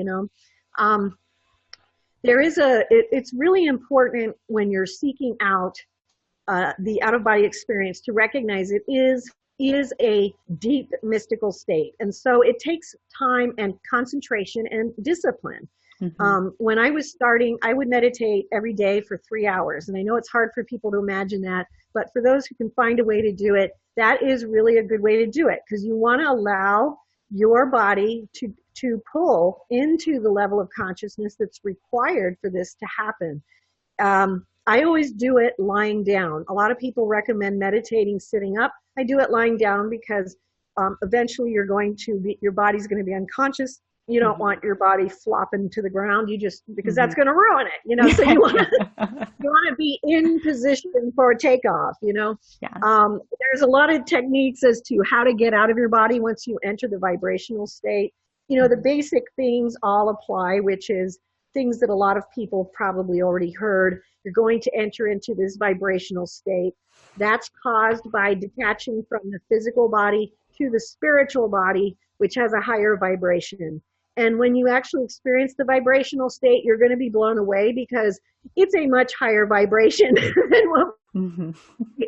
Um, it's really important when you're seeking out the out-of-body experience to recognize it is a deep mystical state. And so it takes time and concentration and discipline. When I was starting, I would meditate every day for 3 hours. And I know it's hard for people to imagine that, but for those who can find a way to do it, that is really a good way to do it, because you want to allow your body to pull into the level of consciousness that's required for this to happen. I always do it lying down. A lot of people recommend meditating sitting up. I do it lying down because eventually your body's going to be unconscious. You don't want your body flopping to the ground. Because that's going to ruin it, so you want to be in position for a takeoff, Yeah. There's a lot of techniques as to how to get out of your body once you enter the vibrational state. The basic things all apply, which is things that a lot of people probably already heard. You're going to enter into this vibrational state. That's caused by detaching from the physical body to the spiritual body, which has a higher vibration. And when you actually experience the vibrational state, you're going to be blown away because it's a much higher vibration than what we're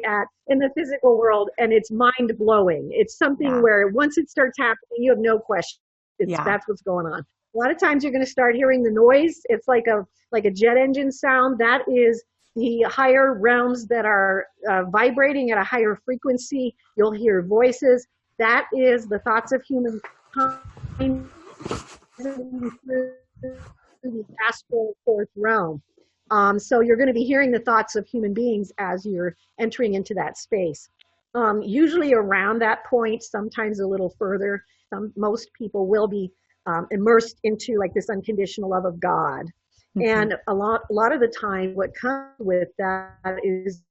at in the physical world. And it's mind blowing. It's something where once it starts happening, you have no question. That's what's going on. A lot of times you're going to start hearing the noise. It's like a jet engine sound. That is the higher realms that are vibrating at a higher frequency. You'll hear voices. That is the thoughts of humankind through the astral fourth realm. So you're going to be hearing the thoughts of human beings as you're entering into that space. Usually around that point, sometimes a little further, most people will be immersed into like this unconditional love of God. And a lot of the time what comes with that is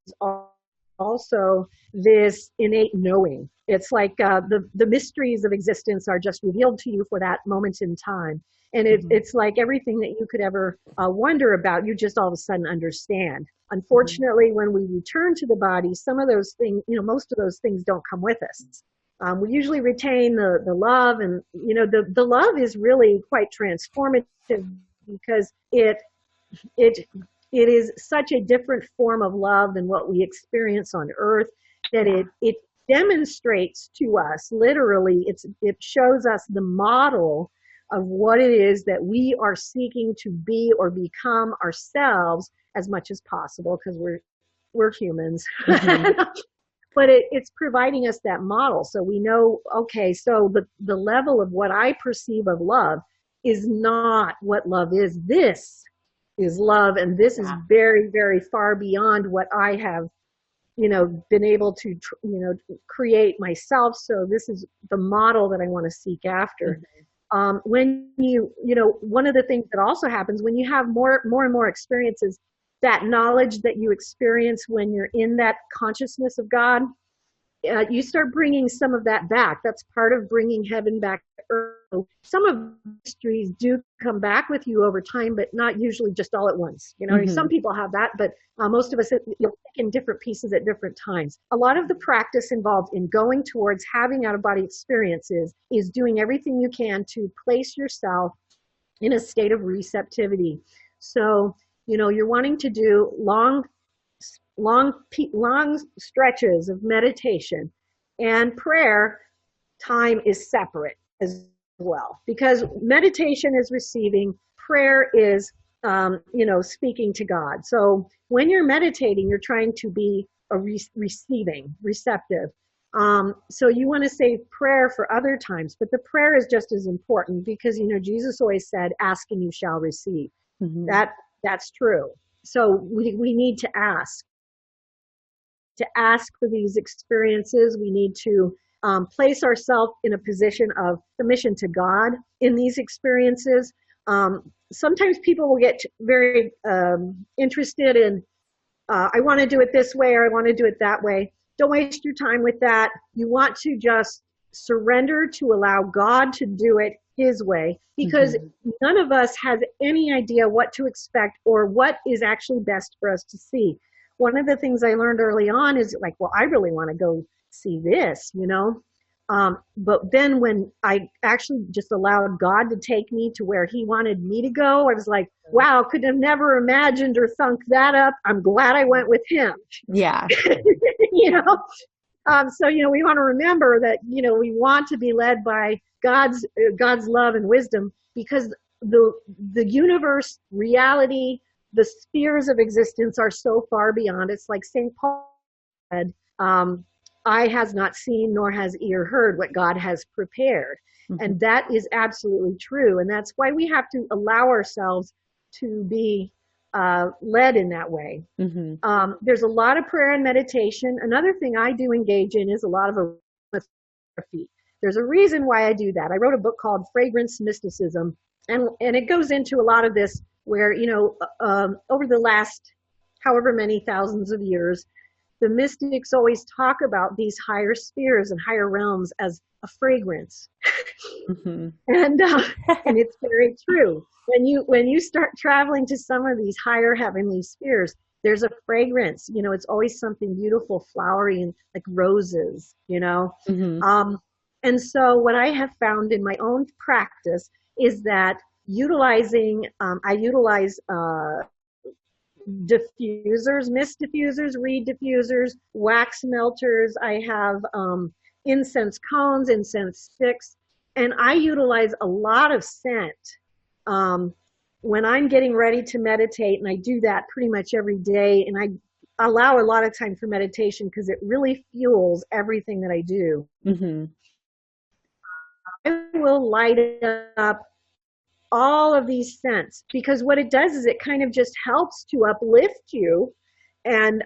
also this innate knowing. It's like the mysteries of existence are just revealed to you for that moment in time. And it's like everything that you could ever wonder about, you just all of a sudden understand. Unfortunately, when we return to the body, some of those things, most of those things don't come with us. We usually retain the love, and the love is really quite transformative because it is such a different form of love than what we experience on earth, that it demonstrates to us, literally, it shows us the model of what it is that we are seeking to be or become ourselves as much as possible, because we're humans. But it's providing us that model. So we know, okay, so the level of what I perceive of love is not what love is. This is love, and this is very, very far beyond what I have, been able to, create myself. So this is the model that I want to seek after. When one of the things that also happens when you have more and more experiences, that knowledge that you experience when you're in that consciousness of God, you start bringing some of that back. That's part of bringing heaven back to earth. Some of the mysteries do come back with you over time, but not usually just all at once. Some people have that, but most of us, you'll take in different pieces at different times. A lot of the practice involved in going towards having out-of-body experiences is doing everything you can to place yourself in a state of receptivity. So, you're wanting to do long stretches of meditation, and prayer time is separate as well, because meditation is receiving, prayer is speaking to God. So when you're meditating, you're trying to be receptive. So you want to save prayer for other times, but the prayer is just as important, because Jesus always said, ask and you shall receive. That's true. So we need to ask for these experiences. We need to place ourselves in a position of submission to God in these experiences. Sometimes people will get very interested in, I want to do it this way, or I want to do it that way. Don't waste your time with that. You want to just surrender to allow God to do it His way, because none of us has any idea what to expect or what is actually best for us to see. one of the things I learned early on is like, well, I really want to go see this, you know? But then when I actually just allowed God to take me to where he wanted me to go, I was like, wow, could have never imagined or thunk that up. I'm glad I went with him.
Yeah.
You know? So, you know, we want to remember that, you know, we want to be led by God's love and wisdom, because the universe, reality, the spheres of existence are so far beyond. It's like St. Paul said, eye has not seen nor has ear heard what God has prepared. Mm-hmm. And that is absolutely true. And that's why we have to allow ourselves to be led in that way. Mm-hmm. There's a lot of prayer and meditation. Another thing I do engage in is a lot of aromatherapy. There's a reason why I do that. I wrote a book called Fragrance Mysticism, and it goes into a lot of this where, you know, over the last however many thousands of years, the mystics always talk about these higher spheres and higher realms as a fragrance. Mm-hmm. And it's very true. When you start traveling to some of these higher heavenly spheres, there's a fragrance. You know, it's always something beautiful, flowery, and like roses, you know. Mm-hmm. And so what I have found in my own practice is that I utilize diffusers, mist diffusers, reed diffusers, wax melters. I have incense cones, incense sticks, and I utilize a lot of scent when I'm getting ready to meditate, and I do that pretty much every day, and I allow a lot of time for meditation because it really fuels everything that I do. Mm-hmm. I will light up all of these scents, because what it does is it kind of just helps to uplift you. And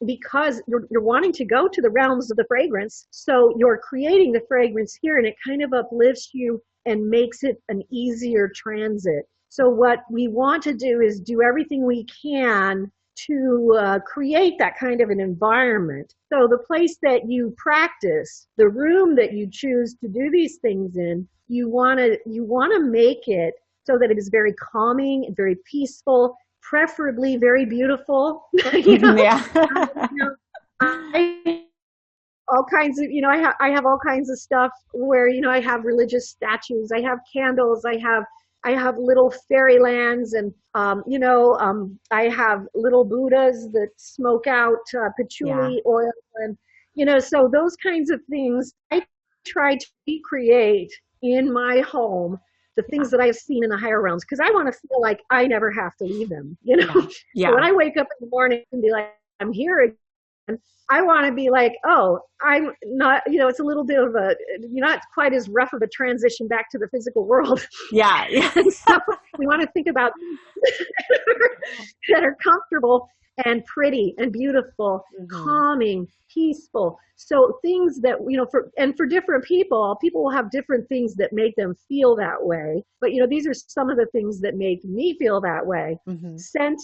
because you're wanting to go to the realms of the fragrance, so you're creating the fragrance here, and it kind of uplifts you and makes it an easier transit. So what we want to do is do everything we can to create that kind of an environment. So the place that you practice, the room that you choose to do these things in, you want to make it so that it is very calming and very peaceful, preferably very beautiful. You know? Yeah. All kinds of, you know, I have all kinds of stuff where, you know, I have religious statues, I have candles, I have little fairylands, and you know, I have little Buddhas that smoke out patchouli oil, and you know, so those kinds of things I try to recreate in my home, the things that I've seen in the higher realms, because I want to feel like I never have to leave them, you know. Yeah. So when I wake up in the morning and be like, I'm here again, I want to be like, oh, I'm not, you know, it's a little bit of you're not quite as rough of a transition back to the physical world. Yeah. So we want to think about that are comfortable and pretty and beautiful, mm-hmm. calming, peaceful. So things that, you know, for different people will have different things that make them feel that way. But, you know, these are some of the things that make me feel that way. Mm-hmm. Scent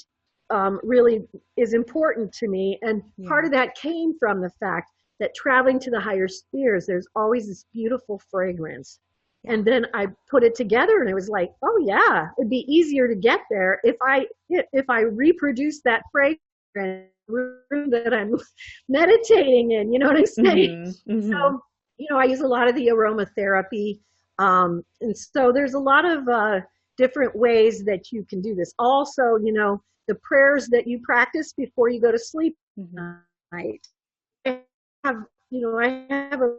really is important to me. And part of that came from the fact that traveling to the higher spheres, there's always this beautiful fragrance. And then I put it together, and it was like, oh yeah, it'd be easier to get there if I reproduce that fragrance room that I'm meditating in. You know what I'm saying? Mm-hmm. Mm-hmm. So, you know, I use a lot of the aromatherapy, and so there's a lot of different ways that you can do this. Also, you know, the prayers that you practice before you go to sleep at night. I have a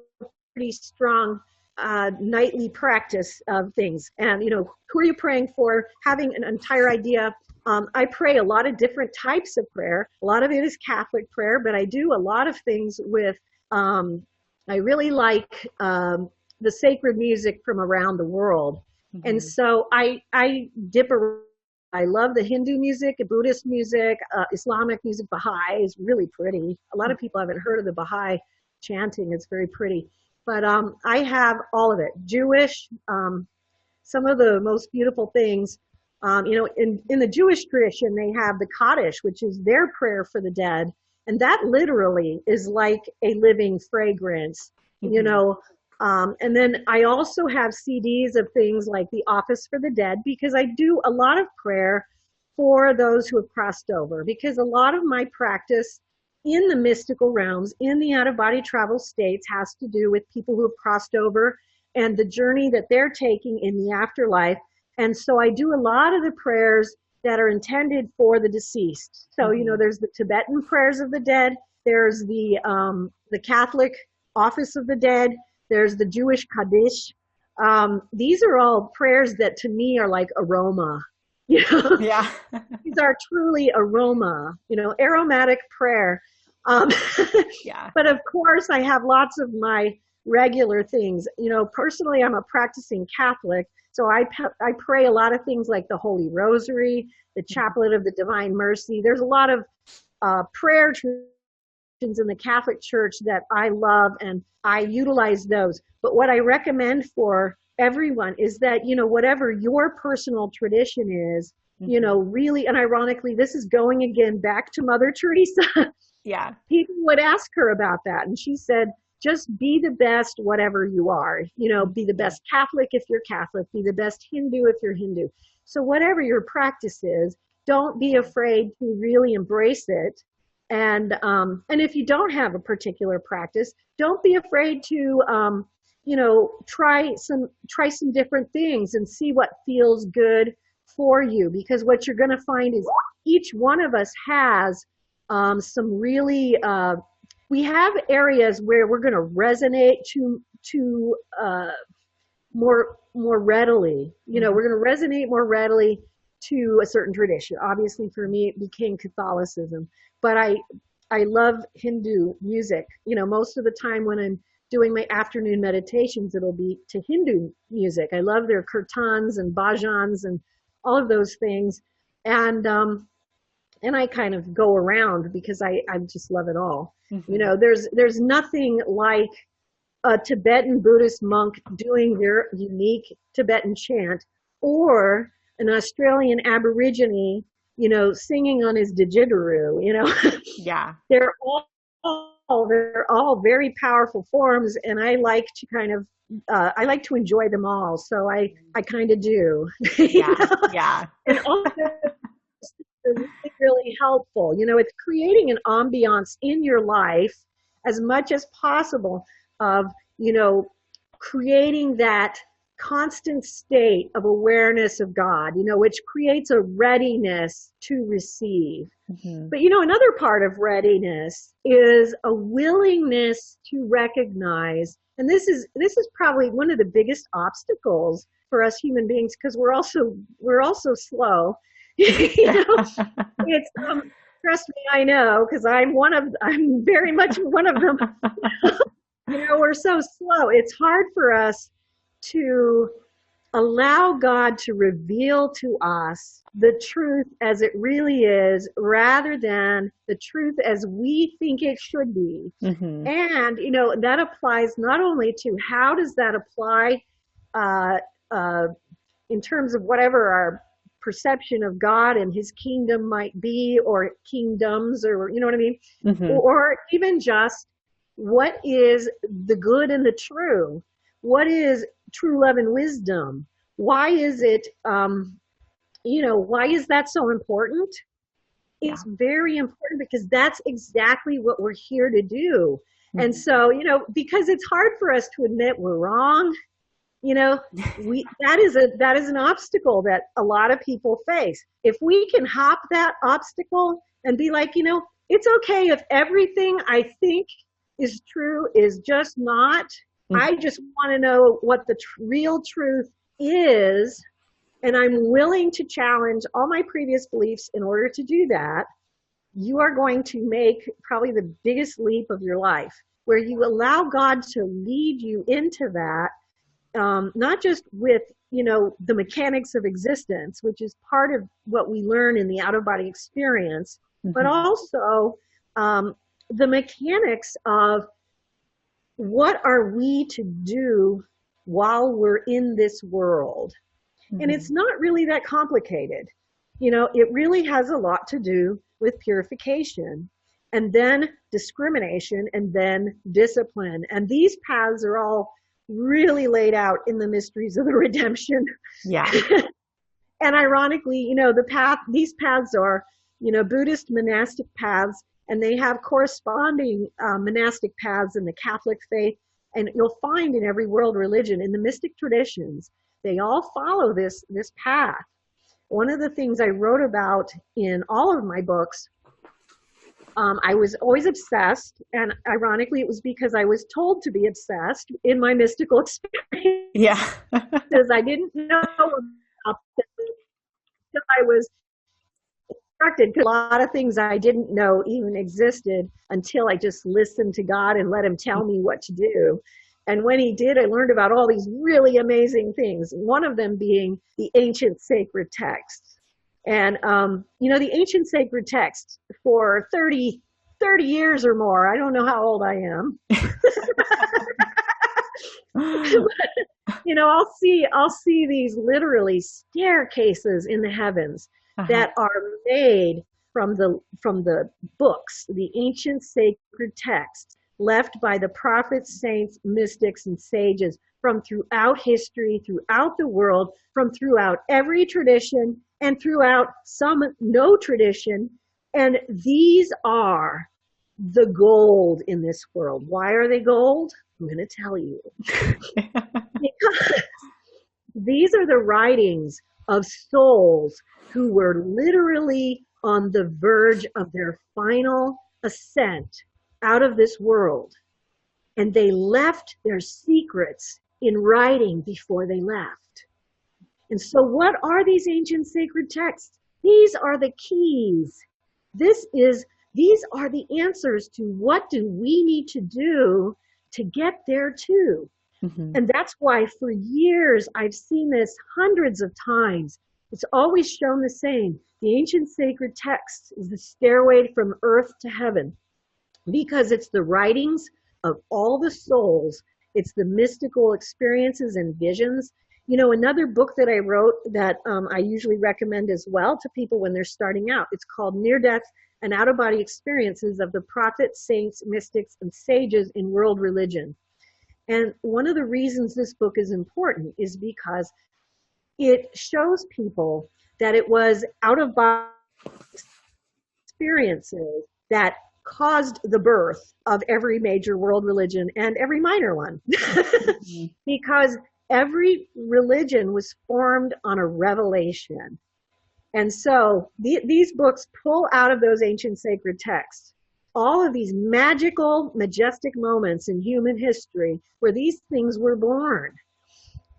pretty strong nightly practice of things. And, you know, who are you praying for? Having an entire idea. I pray a lot of different types of prayer. A lot of it is Catholic prayer, but I do a lot of things with, I really like the sacred music from around the world. Mm-hmm. And so I dip around. I love the Hindu music, Buddhist music, Islamic music. Baha'i is really pretty. A lot of people haven't heard of the Baha'i chanting. It's very pretty. But I have all of it. Jewish, some of the most beautiful things. You know, in the Jewish tradition, they have the Kaddish, which is their prayer for the dead. And that literally is like a living fragrance, mm-hmm. you know. And then I also have CDs of things like the Office for the Dead, because I do a lot of prayer for those who have crossed over, because a lot of my practice in the mystical realms, in the out-of-body travel states, has to do with people who have crossed over and the journey that they're taking in the afterlife. And so I do a lot of the prayers that are intended for the deceased. So, you know, there's the Tibetan prayers of the dead, there's the Catholic Office of the Dead, there's the Jewish Kaddish. These are all prayers that to me are like aroma. You know?
Yeah.
These are truly aroma, you know, aromatic prayer.
Yeah.
But of course, I have lots of my regular things. You know, personally, I'm a practicing Catholic, so I pray a lot of things like the Holy Rosary, the Chaplet of the Divine Mercy. There's a lot of prayer traditions in the Catholic Church that I love, and I utilize those. But what I recommend for everyone is that, you know, whatever your personal tradition is, you know, really, and ironically, this is going again back to Mother Teresa.
Yeah.
People would ask her about that, and she said, just be the best whatever you are. You know, be the best Catholic if you're Catholic, be the best Hindu if you're Hindu. So whatever your practice is, don't be afraid to really embrace it. And if you don't have a particular practice, don't be afraid to you know, try some different things and see what feels good for you, because what you're going to find is each one of us has some really we have areas where we're going to resonate to more readily. You know, we're going to resonate more readily to a certain tradition. Obviously, for me, it became Catholicism, but I love Hindu music. You know, most of the time when I'm doing my afternoon meditations, it'll be to Hindu music. I love their kirtans and bhajans and all of those things. And I kind of go around because I just love it all. You know, there's nothing like a Tibetan Buddhist monk doing their unique Tibetan chant, or an Australian Aborigine, you know, singing on his didgeridoo, you know.
Yeah.
They're all very powerful forms, and I like to kind of I like to enjoy them all, so I kind of do.
Yeah. Yeah.
And also really, really helpful. You know, it's creating an ambiance in your life as much as possible of, you know, creating that constant state of awareness of God, you know, which creates a readiness to receive. But, you know, another part of readiness is a willingness to recognize, and this is probably one of the biggest obstacles for us human beings, because we're also slow. You know, it's trust me, I know, because I'm very much one of them. You know, we're so slow. It's hard for us to allow God to reveal to us the truth as it really is, rather than the truth as we think it should be. And, you know, that applies not only to how does that apply in terms of whatever our perception of God and his kingdom might be, or kingdoms, or, you know what I mean? Or even just what is the good and the true? What is true love and wisdom? Why is it, you know, why is that so important? It's very important, because that's exactly what we're here to do. And so, you know, because it's hard for us to admit we're wrong, you know, that is an obstacle that a lot of people face. If we can hop that obstacle and be like, you know, it's okay if everything I think is true is just not. I just want to know what the real truth is, and I'm willing to challenge all my previous beliefs in order to do that. You are going to make probably the biggest leap of your life, where you allow God to lead you into that, not just with, you know, the mechanics of existence, which is part of what we learn in the out-of-body experience, but also the mechanics of what are we to do while we're in this world. And it's not really that complicated. You know, it really has a lot to do with purification, and then discrimination, and then discipline. And these paths are all really laid out in the mysteries of the redemption.
Yeah.
And ironically, these paths are, Buddhist monastic paths, and they have corresponding monastic paths in the Catholic faith. And you'll find in every world religion, in the mystic traditions, they all follow this path. One of the things I wrote about in all of my books, I was always obsessed, and ironically, it was because I was told to be obsessed in my mystical experience.
Yeah.
Because I didn't know about this until I was instructed. A lot of things I didn't know even existed until I just listened to God and let him tell me what to do. And when he did, I learned about all these really amazing things, one of them being the ancient sacred texts. And, the ancient sacred texts for 30 years or more, I don't know how old I am. I'll see these literally staircases in the heavens that are made from the books, the ancient sacred texts left by the prophets, saints, mystics, and sages from throughout history, throughout the world, from throughout every tradition, and throughout some no tradition. And these are the gold in this world. Why are they gold? I'm going to tell you. Because these are the writings of souls who were literally on the verge of their final ascent out of this world. And they left their secrets in writing before they left. And so what are these ancient sacred texts? These are the keys. These are the answers to what do we need to do to get there too. Mm-hmm. And that's why for years I've seen this hundreds of times. It's always shown the same. The ancient sacred text is the stairway from earth to heaven, because it's the writings of all the souls. It's the mystical experiences and visions. Another book that I wrote that I usually recommend as well to people when they're starting out, it's called Near-Death and Out-of-Body Experiences of the Prophets, Saints, Mystics, and Sages in World Religion. And one of the reasons this book is important is because it shows people that it was out-of-body experiences that caused the birth of every major world religion and every minor one. Because every religion was formed on a revelation. And so these books pull out of those ancient sacred texts all of these magical, majestic moments in human history where these things were born.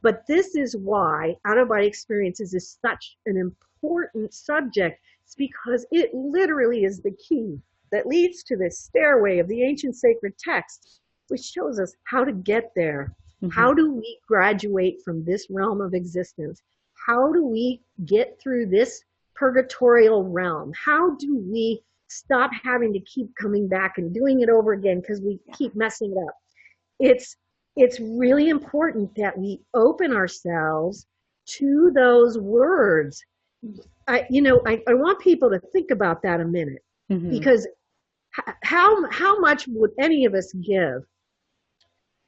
But this is why out-of-body experiences is such an important subject. It's because it literally is the key that leads to this stairway of the ancient sacred texts, which shows us how to get there. Mm-hmm. How do we graduate from this realm of existence? How do we get through this purgatorial realm? How do we stop having to keep coming back and doing it over again because we keep messing it up? It's really important that we open ourselves to those words. I want people to think about that a minute, mm-hmm. because how much would any of us give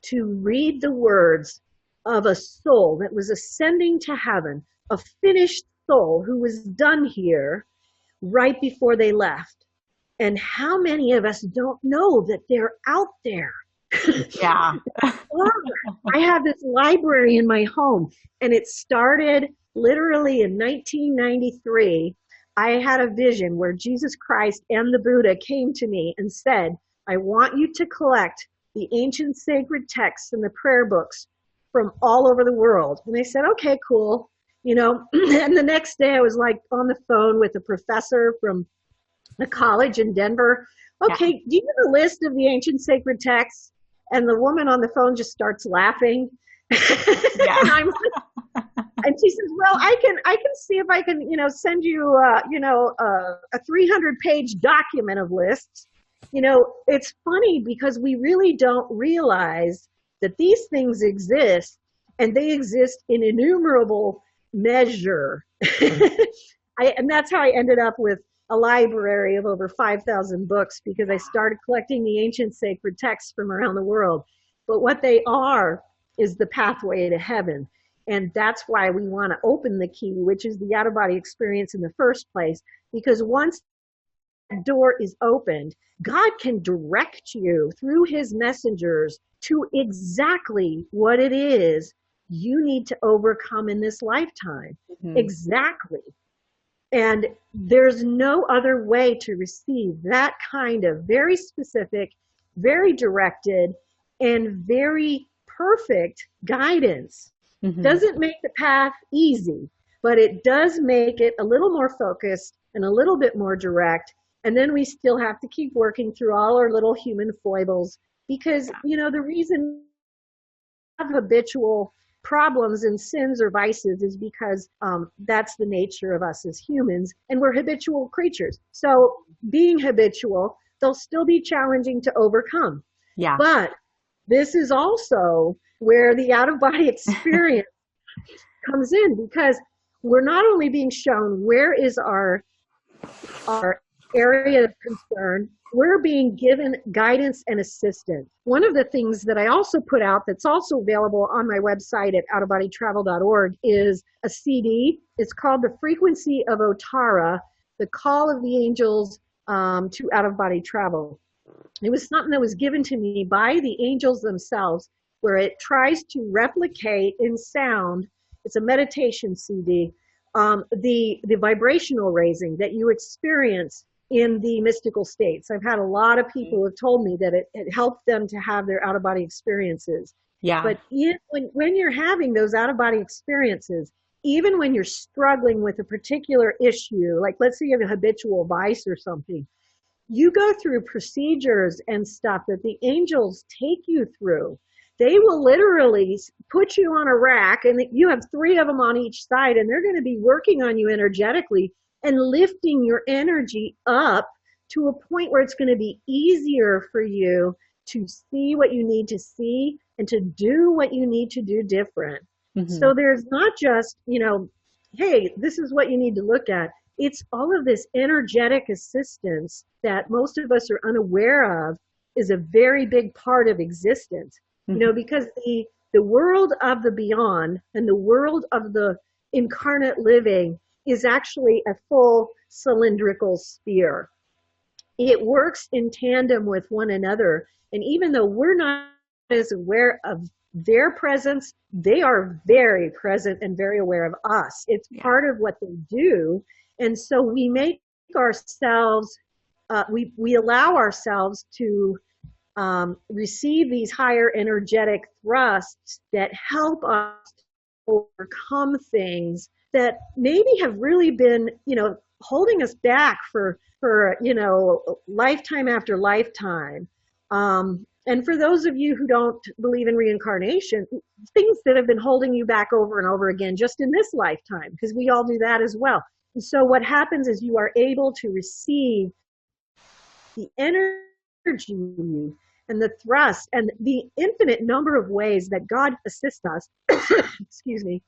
to read the words of a soul that was ascending to heaven, a finished soul who was done here right before they left? And how many of us don't know that they're out there?
Yeah.
I have this library in my home, and it started literally in 1993. I had a vision where Jesus Christ and the Buddha came to me and said, I want you to collect the ancient sacred texts and the prayer books from all over the world. And I said, okay, cool. And the next day I was like on the phone with a professor from a college in Denver. Okay, yeah. Do you have a list of the ancient sacred texts? And the woman on the phone just starts laughing. Yeah. And she says, well, I can see if I can, send you, a 300-page document of lists. It's funny because we really don't realize that these things exist, and they exist in innumerable measure. And that's how I ended up with a library of over 5,000 books, because I started collecting the ancient sacred texts from around the world. But what they are is the pathway to heaven. And that's why we want to open the key, which is the out-of-body experience in the first place. Because once that door is opened, God can direct you through his messengers to exactly what it is you need to overcome in this lifetime. Mm-hmm. Exactly. And there's no other way to receive that kind of very specific, very directed, and very perfect guidance. Mm-hmm. Doesn't make the path easy, but it does make it a little more focused and a little bit more direct. And then we still have to keep working through all our little human foibles because, you know, the reason we have habitual problems and sins or vices is because that's the nature of us as humans, and we're habitual creatures. So being habitual, they'll still be challenging to overcome.
Yeah.
But this is also where the out-of-body experience comes in, because we're not only being shown where is our area of concern, we're being given guidance and assistance. One of the things that I also put out that's also available on my website at outofbodytravel.org is a CD. It's called The Frequency of Otara, The Call of the Angels to Out-of-Body Travel. It was something that was given to me by the angels themselves, where it tries to replicate in sound. It's a meditation CD, the vibrational raising that you experience in the mystical states. I've had a lot of people who have told me that it helped them to have their out-of-body experiences.
Yeah.
But when you're having those out-of-body experiences, even when you're struggling with a particular issue, like let's say you have a habitual vice or something, you go through procedures and stuff that the angels take you through. They will literally put you on a rack, and you have 3 of them on each side, and they're going to be working on you energetically and lifting your energy up to a point where it's going to be easier for you to see what you need to see and to do what you need to do different. Mm-hmm. So there's not just, you know, hey, this is what you need to look at. It's all of this energetic assistance that most of us are unaware of is a very big part of existence. Mm-hmm. You know, because the world of the beyond and the world of the incarnate living is actually a full cylindrical sphere. It works in tandem with one another. And even though we're not as aware of their presence, they are very present and very aware of us. It's part of what they do. And so we make ourselves, we allow ourselves to receive these higher energetic thrusts that help us overcome things that maybe have really been, you know, holding us back for you know, lifetime after lifetime. And for those of you who don't believe in reincarnation, things that have been holding you back over and over again just in this lifetime, because we all do that as well. And so what happens is you are able to receive the energy and the thrust and the infinite number of ways that God assists us. Excuse me.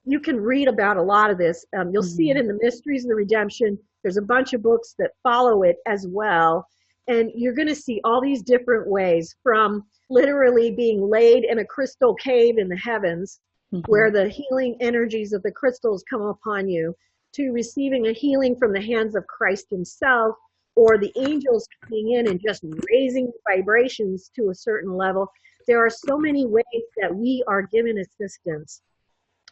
You can read about a lot of this. You'll see it in the Mysteries of the Redemption. There's a bunch of books that follow it as well. And you're going to see all these different ways, from literally being laid in a crystal cave in the heavens, where the healing energies of the crystals come upon you, to receiving a healing from the hands of Christ himself, or the angels coming in and just raising vibrations to a certain level. There are so many ways that we are given assistance.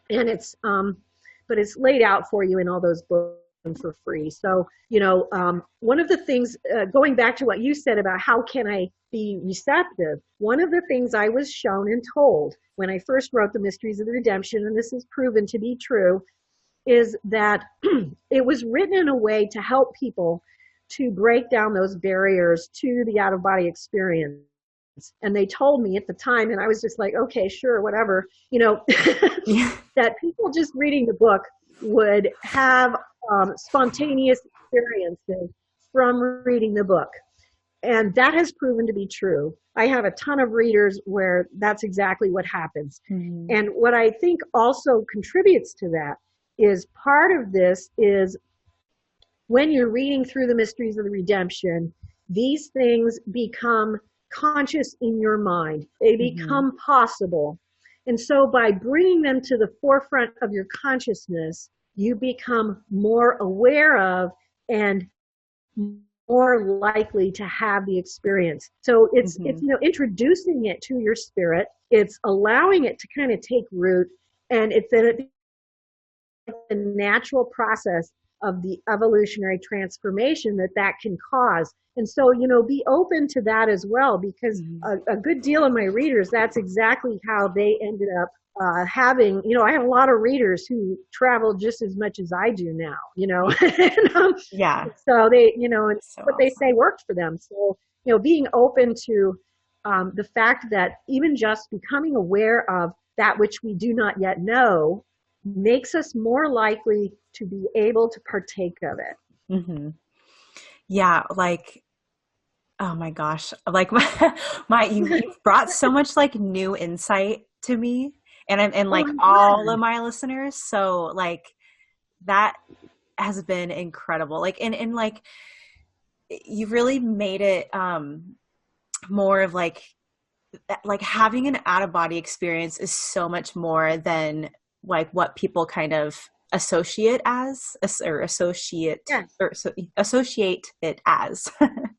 And it's, but it's laid out for you in all those books for free. So, you know, one of the things, going back to what you said about how can I be receptive, one of the things I was shown and told when I first wrote the Mysteries of the Redemption, and this is proven to be true, is that it was written in a way to help people to break down those barriers to the out-of-body experience. And they told me at the time, and I was just like, okay, sure, whatever, you know, that people just reading the book would have spontaneous experiences from reading the book. And that has proven to be true. I have a ton of readers where that's exactly what happens. Mm-hmm. And what I think also contributes to that is part of this is when you're reading through the Mysteries of the Redemption, these things become conscious in your mind. They become possible. And so by bringing them to the forefront of your consciousness, you become more aware of and more likely to have the experience. So it's introducing it to your spirit, it's allowing it to kind of take root, and it's a natural process of the evolutionary transformation that can cause. And so, be open to that as well, because a good deal of my readers, that's exactly how they ended up having, I have a lot of readers who travel just as much as I do now, and,
Yeah.
So they, and so what they say worked for them. So, being open to the fact that even just becoming aware of that which we do not yet know makes us more likely to be able to partake of it.
Mm-hmm. Yeah. Like, oh my gosh, like you've brought so much like new insight to me and like all of my listeners. So like that has been incredible. Like, and like, you've really made it, more of like having an out of body experience is so much more than like what people kind of associate as, or associate,
yes.
or associate it as.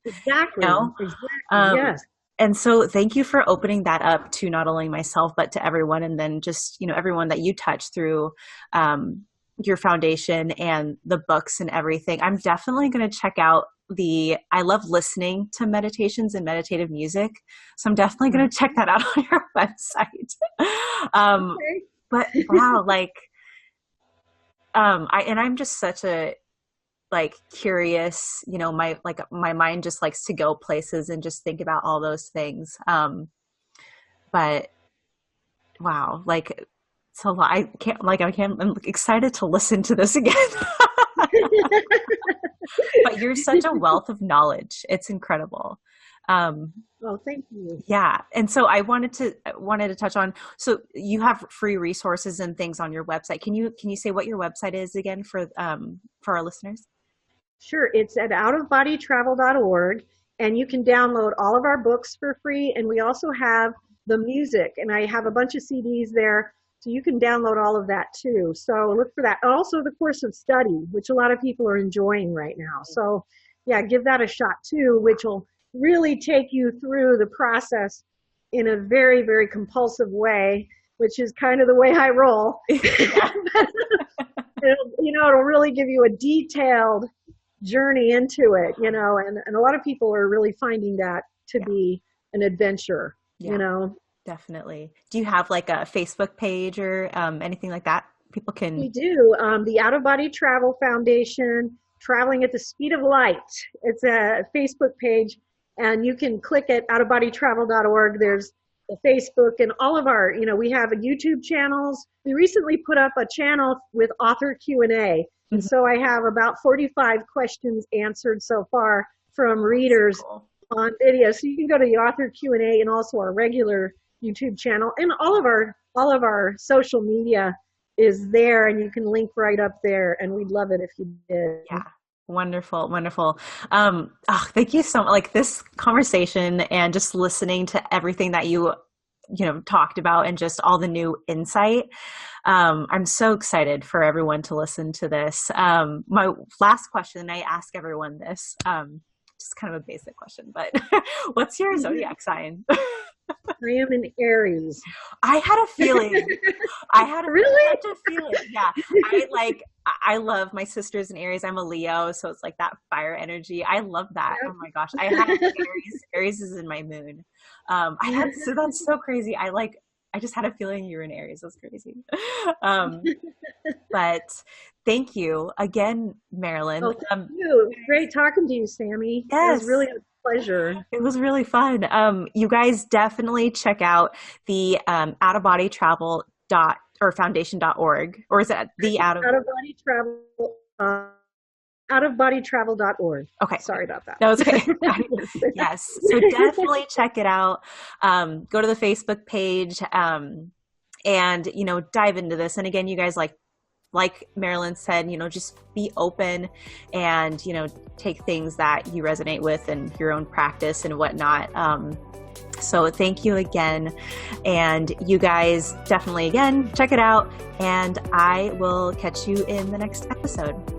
Exactly. Exactly. Yes.
And so thank you for opening that up to not only myself, but to everyone. And then just, everyone that you touch through, your foundation and the books and everything. I'm definitely going to check out I love listening to meditations and meditative music. So I'm definitely going to check that out on your website.
Okay.
But wow, like, I'm just such a, like, curious, my mind just likes to go places and just think about all those things. But wow, like, it's a lot. I'm excited to listen to this again. But you're such a wealth of knowledge. It's incredible.
Oh, thank you.
Yeah. And so I wanted to touch on, so you have free resources and things on your website. Can you say what your website is again for our listeners?
Sure. It's at outofbodytravel.org, and you can download all of our books for free. And we also have the music, and I have a bunch of CDs there, so you can download all of that too. So look for that. Also the course of study, which a lot of people are enjoying right now. So yeah, give that a shot too, which will really take you through the process in a very, very compulsive way, which is kind of the way I roll. It'll really give you a detailed journey into it, and a lot of people are really finding that to be an adventure,
Definitely. Do you have like a Facebook page or anything like that people can?
We do. The Out of Body Travel Foundation, Traveling at the Speed of Light. It's a Facebook page, and you can click at outofbodytravel.org. There's a Facebook and all of our, we have a YouTube channels. We recently put up a channel with author Q&A. And so I have about 45 questions answered so far from readers on video. So you can go to the author Q&A and also our regular YouTube channel, and all of our social media is there, and you can link right up there, and we'd love it if you did.
Yeah. Wonderful. Wonderful. Thank you so much. Like, this conversation and just listening to everything that you talked about and just all the new insight. I'm so excited for everyone to listen to this. My last question, I ask everyone this, just kind of a basic question, but what's your zodiac sign?
I am an Aries.
I had a feeling.
Really?
Such a feeling. Yeah. I love, my sister's an Aries. I'm a Leo, so it's like that fire energy. I love that. Yep. Oh my gosh. I had Aries. Aries is in my moon. So that's so crazy. I just had a feeling you were an Aries. That's crazy. But thank you again, Marilynn.
Oh, thank you. Great talking to you, Sammy.
Yes.
It was really a pleasure.
It was really fun. You guys definitely check out the outofbodytravel foundation.org, or is it the
outofbodytravel.org.
Okay.
Sorry about that.
That was okay. Yes. So definitely check it out. Go to the Facebook page, and, dive into this. And again, you guys, like, like Marilynn said, just be open and, take things that you resonate with in your own practice and whatnot. So thank you again. And you guys definitely, again, check it out. And I will catch you in the next episode.